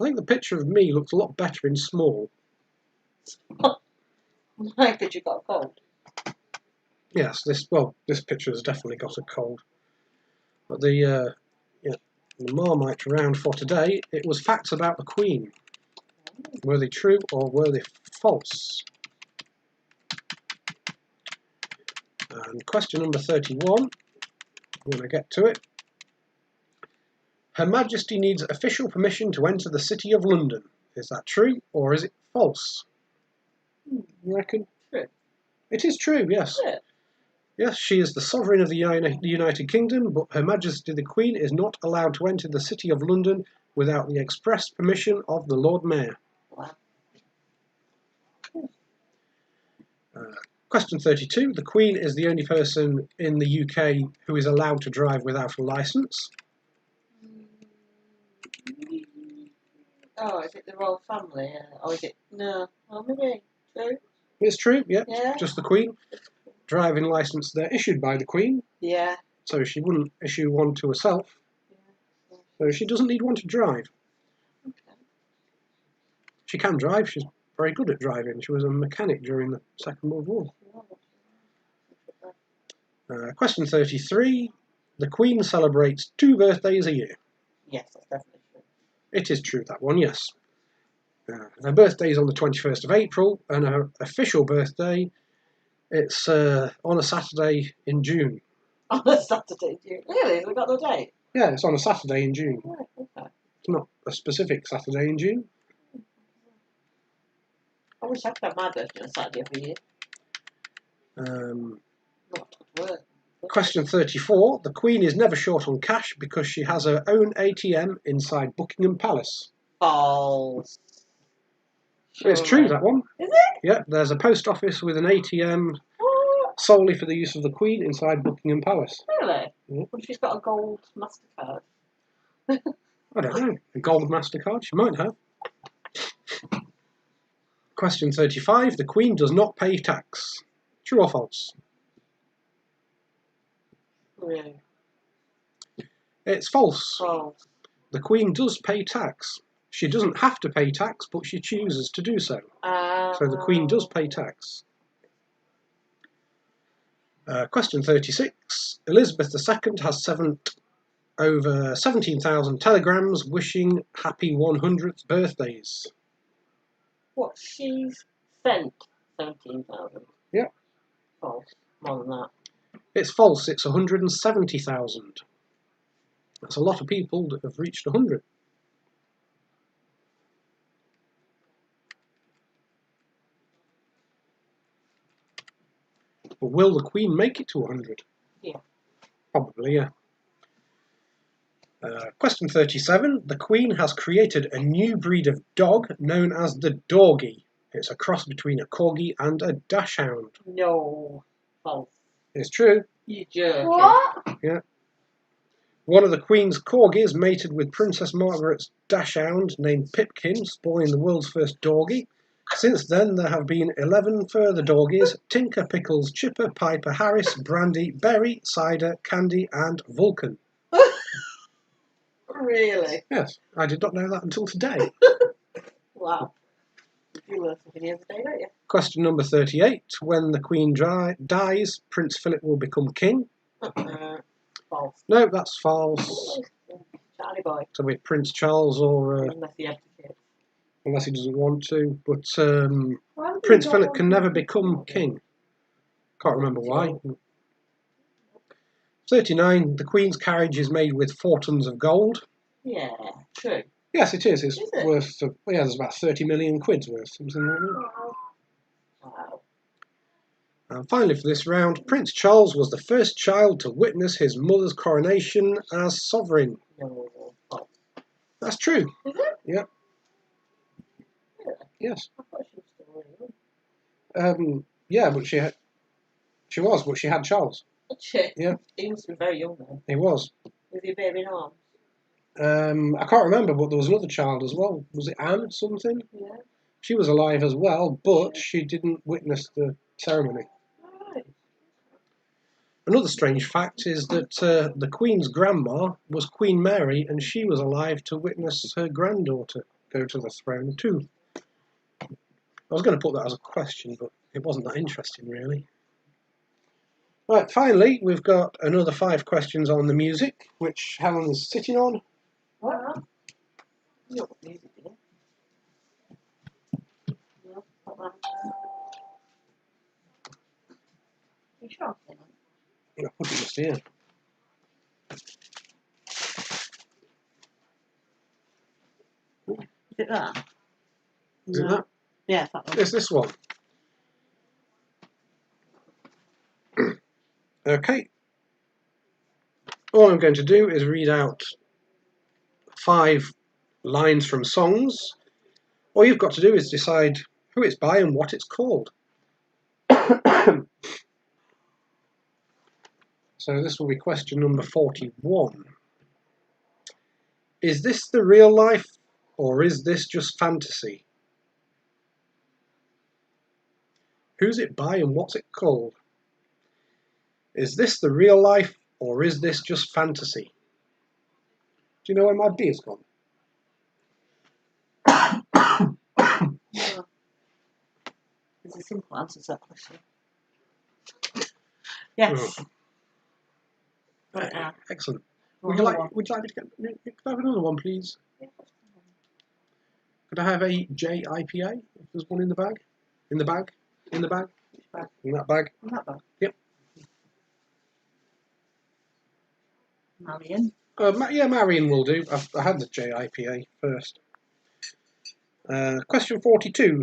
I think the picture of me looks a lot better in small. Like that you got a cold. Yes, this picture has definitely got a cold. But the Marmite round for today, it was facts about the Queen. Were they true or were they false? And question number 31, when I get to it. Her Majesty needs official permission to enter the City of London. Is that true or is it false? You reckon? True. It is true, yes. Yeah. Yes, she is the sovereign of the United Kingdom, but Her Majesty the Queen is not allowed to enter the City of London without the express permission of the Lord Mayor. Wow. Question 32. The Queen is the only person in the UK who is allowed to drive without a licence. Oh, is it the royal family? Or is it... No. Oh, maybe. True? It's true, yeah. Yeah. Just the Queen. Driving licence, they're issued by the Queen, Yeah. so she wouldn't issue one to herself. Yeah. So she doesn't need one to drive. Okay. She can drive, she's very good at driving. She was a mechanic during the Second World War. Question 33. The Queen celebrates 2 birthdays a year. Yes, that's definitely true. It is true, that one, yes. Her birthday is on the 21st of April, and her official birthday, it's on a Saturday in June. On a Saturday, June. Really? Have we got no date? Yeah, it's on a Saturday in June. Right, okay. It's not a specific Saturday in June. I wish I could have my birthday on a Saturday every year. Not to work. Question 34. The Queen is never short on cash because she has her own ATM inside Buckingham Palace. False. It's true, that one. Is it? Yeah, there's a post office with an ATM What? solely for the use of the Queen inside Buckingham Palace. Really? Yeah. Well, she's got a gold MasterCard. I don't know. A gold MasterCard? She might have. Question 35. The Queen does not pay tax. True or false? Really? It's false. False. The Queen does pay tax. She doesn't have to pay tax, but she chooses to do so. So the Queen does pay tax. Question 36. Elizabeth II has sent over 17,000 telegrams wishing happy 100th birthdays. What? She's sent 17,000? Yeah. False. More than that. It's false. It's 170,000. That's a lot of people that have reached 100. But will the Queen make it to 100? Yeah. Probably, yeah. Question 37. The Queen has created a new breed of dog known as the Dorgie. It's a cross between a Corgi and a Dachshund. No. False. It's true. You jerk. What? Yeah. One of the Queen's Corgis mated with Princess Margaret's Dachshund named Pipkin, spawning the world's first Dorgie. Since then, there have been 11 further Dorgies: Tinker, Pickles, Chipper, Piper, Harris, Brandy, Berry, Cider, Candy, and Vulcan. Really? Yes, I did not know that until today. Wow. You learn something every day, don't you? Question number 38. When the Queen dies, Prince Philip will become king. False. No, that's false. Charlie boy. So with Prince Charles or... Unless he abdicates. unless he doesn't want to. But Why would Prince you Philip not can want never to- become king. Can't remember why. 39. The Queen's carriage is made with 4 tons of gold. Yeah, true. Yes, it is. It's Is it? worth... yeah, there's about 30 million quid's worth, something like that. Wow. And finally for this round, Prince Charles was the first child to witness his mother's coronation as sovereign. No. False. That's true. Is it? Yeah. Really? Yes. I thought she was still really young. Yeah, but she was, but she had Charles. Shit. Yeah. He must be very young then. He was. Was he a baby in arms? I can't remember, but there was another child as well. Was it Anne something? Yeah. She was alive as well, but she didn't witness the ceremony. Right. Another strange fact is that the Queen's grandma was Queen Mary, and she was alive to witness her granddaughter go to the throne too. I was going to put that as a question, but it wasn't that interesting, really. Right, finally, we've got another 5 questions on the music, which Helen is sitting on. What? You don't need it, do you? No, not that. You sure? I put it just here. Is it that? Is it No. that? Yeah, it's that one. It's this one. Okay. All I'm going to do is read out 5 lines from songs. All you've got to do is decide who it's by and what it's called. So this will be question number 41. Is this the real life or is this just fantasy? Who's it by and what's it called? Is this the real life or is this just fantasy? Do you know where my beer's gone? No. There's a simple answer to that question. Yes. Oh. Right now. Excellent. Well, Would you another one. like me to get? Could I have another one, please? Yeah. Could I have a JIPA? If there's one in the bag. In the bag. In the bag. Which bag? In that bag. In that bag? Yep. Marion. Yeah, Marion will do. I had the JIPA first. Question 42.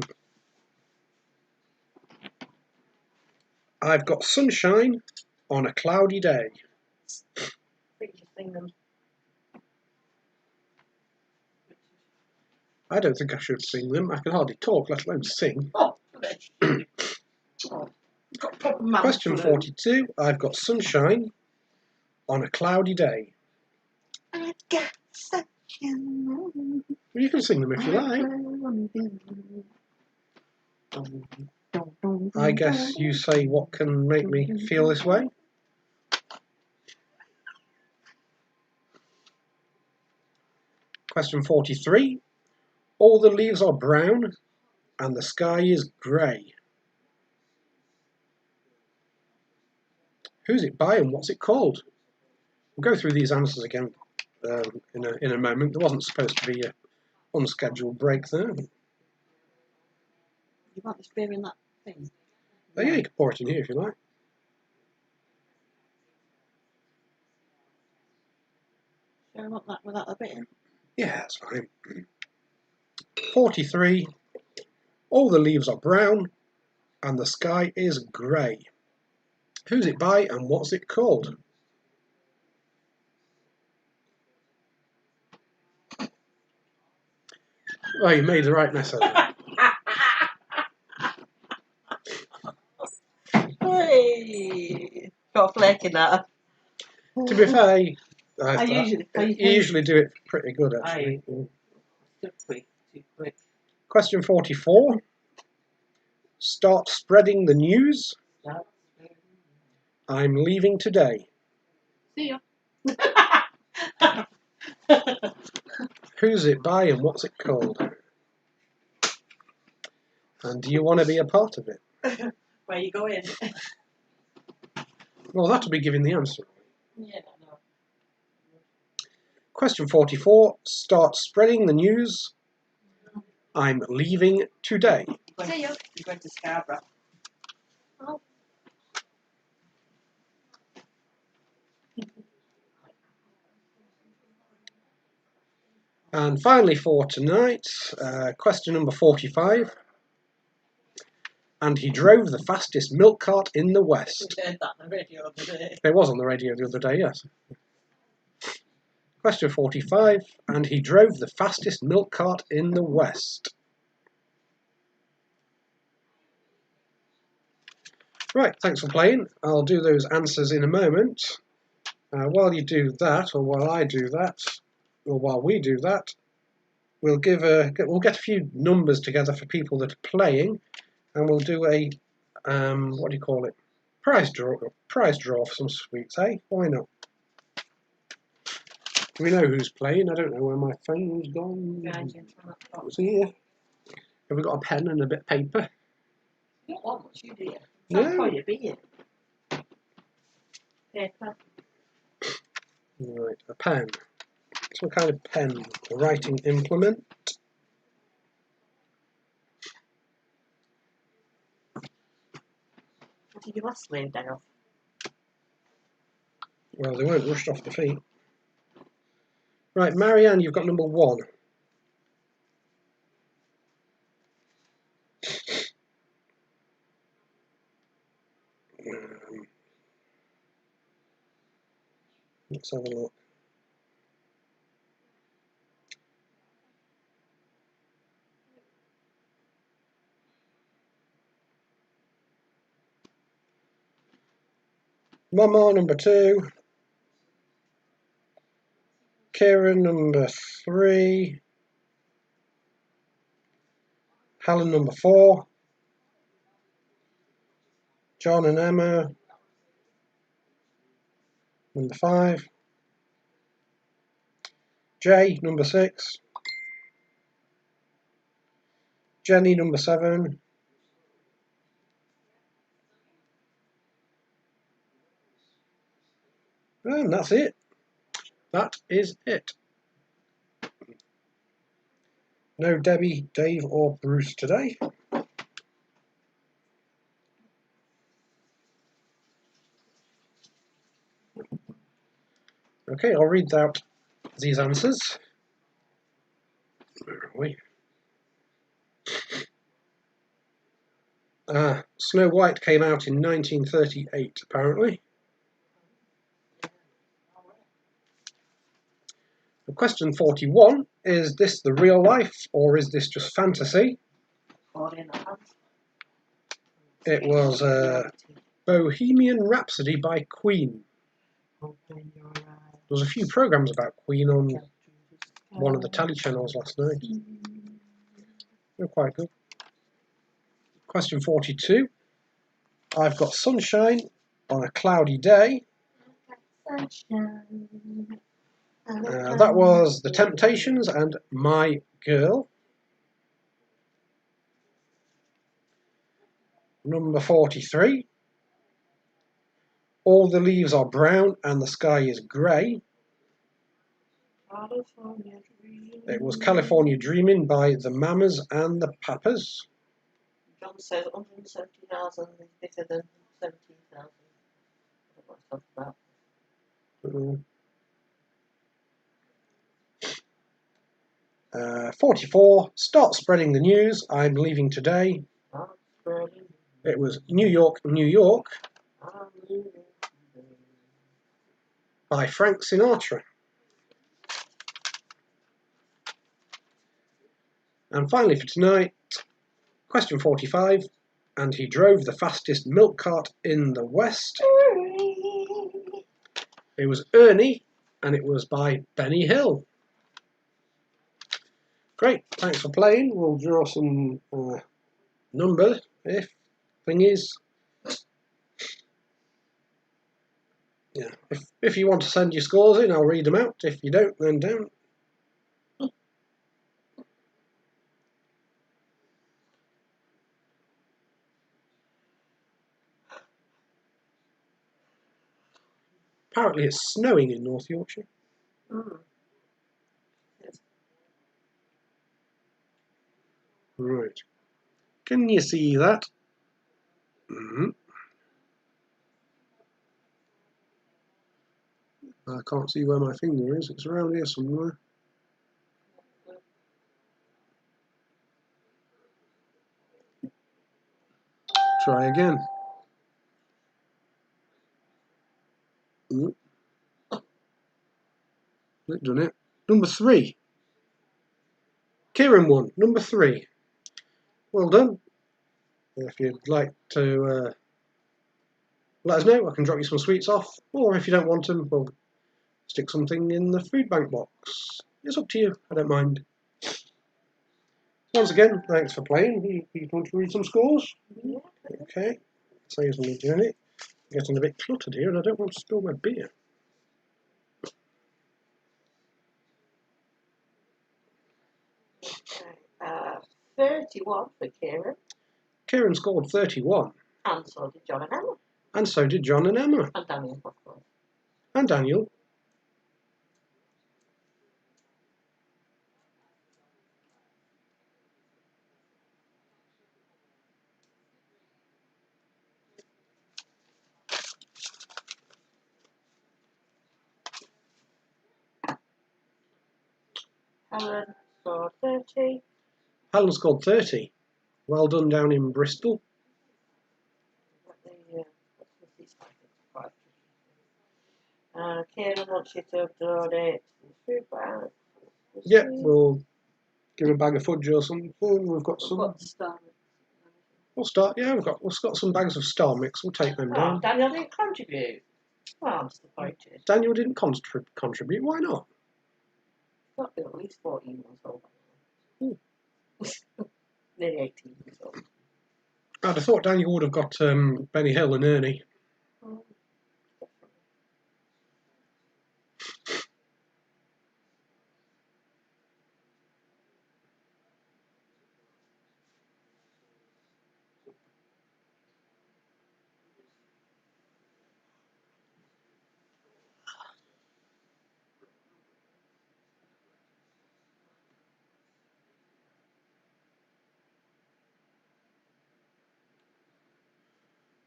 I've got sunshine on a cloudy day. Please sing them. I don't think I should sing them. I can hardly talk, let alone sing. Oh, okay. Oh, got proper mouth Question flu. 42. I've got sunshine on a cloudy day. I've got sunshine. Well, you can sing them if you like. I guess you say what can make me feel this way. Question 43. All the leaves are brown and the sky is grey. Who's it by and what's it called? We'll go through these answers again in a moment. There wasn't supposed to be an unscheduled break there. You want this beer in that thing? Oh, yeah, you can pour it in here if you like. Do you want that without a bit in? Yeah, that's fine. 43. All the leaves are brown and the sky is grey. Who's it by and what's it called? Oh, you made the right mess of it. Hey! Got a flake in that. To be fair, you usually do it pretty good, actually. Too quick, too quick. Question 44. Start spreading the news. I'm leaving today. See ya. Who's it by and what's it called? And do you want to be a part of it? Where you going? Well, that'll be giving the answer. Yeah, no. Question 44. Start spreading the news. I'm leaving today. See ya. You're going to Scarborough. Oh. And finally for tonight, question number 45. And he drove the fastest milk cart in the West. We heard that on the radio the other day. It was on the radio the other day, yes. Question 45. And he drove the fastest milk cart in the West. Right, thanks for playing. I'll do those answers in a moment. While you do that, or while I do that, or while we do that, we'll get a few numbers together for people that are playing, and we'll do a what do you call it? Prize draw for some sweets, eh? Why not? We know who's playing. I don't know where my phone's gone. Behind you, on that box. It's here. Have we got a pen and a bit of paper? You don't want much, you do you? No. Quite a beer. Paper. Right, a pen. Some kind of pen, a writing implement. What did your last slave die off? Well, they weren't rushed off the feet. Right, Marianne, you've got number 1. Let's have a look. Mama, number 2. Kieran, number 3. Helen, number 4. John and Emma, number 5. Jay, number 6. Jenny, number 7. And that's it. That is it. No Debbie, Dave or Bruce today. Okay, I'll read out these answers. Where are we? Snow White came out in 1938, apparently. Question 41, is this the real life or is this just fantasy? It was Bohemian Rhapsody by Queen. There was a few programmes about Queen on one of the telly channels last night. They're quite good. Question 42, I've got sunshine on a cloudy day. That was The Temptations and My Girl. Number 43, all the leaves are brown and the sky is grey. It was California Dreaming by the Mamas and the Papas. John says 170,000 is bigger than 17,000. What that's about. 44, start spreading the news, I'm leaving today. It was New York, New York by Frank Sinatra. And finally for tonight, question 45, and he drove the fastest milk cart in the West. It was Ernie, and it was by Benny Hill. Great, thanks for playing. We'll draw some numbers if you want to send your scores in, I'll read them out. If you don't, then don't. Apparently it's snowing in North Yorkshire. Yes. Right. Can you see that? I can't see where my finger is. It's around here somewhere. Try again. They've done it. Number 3. Kieran won. Number 3. Well done. If you'd like to let us know, I can drop you some sweets off. Or if you don't want them, we'll stick something in the food bank box. It's up to you. I don't mind. Once again, thanks for playing. You want to read some scores? Yeah. Okay. Saves me doing it. Getting a bit cluttered here and I don't want to spill my beer. Okay. 31 for Kieran. Kieran scored 31. And so did John and Emma. And so did John and Emma. And Daniel, of course. And Daniel. Helen scored 30. Helen scored 30. Well done down in Bristol. Kieran wants you to donate to the food bank. Yeah, we'll give a bag of fudge or something. We've got some. We'll start. Yeah, we've got some bags of Star Mix. We'll take them down. Daniel didn't contribute. Well, I'm disappointed. Daniel didn't contribute. Why not? He's got to be at least 14 months old by now. Nearly 18 years old. I'd have thought Daniel would have got Benny Hill and Ernie.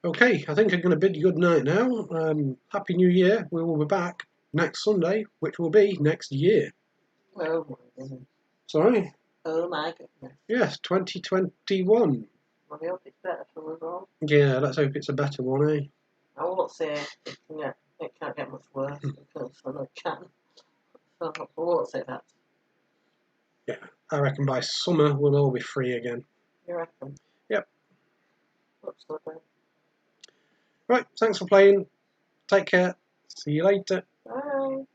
Okay, I think I'm going to bid you good night now. Happy New Year. We will be back next Sunday, which will be next year. Oh my goodness. Sorry? Oh my goodness. Yes, 2021. Well, I hope it's better for us all. Yeah, let's hope it's a better one, eh? I won't say it can't get much worse because I know it can. So I won't say that. Yeah, I reckon by summer we'll all be free again. You reckon? Yep. Looks like that. Right, thanks for playing. Take care. See you later. Bye.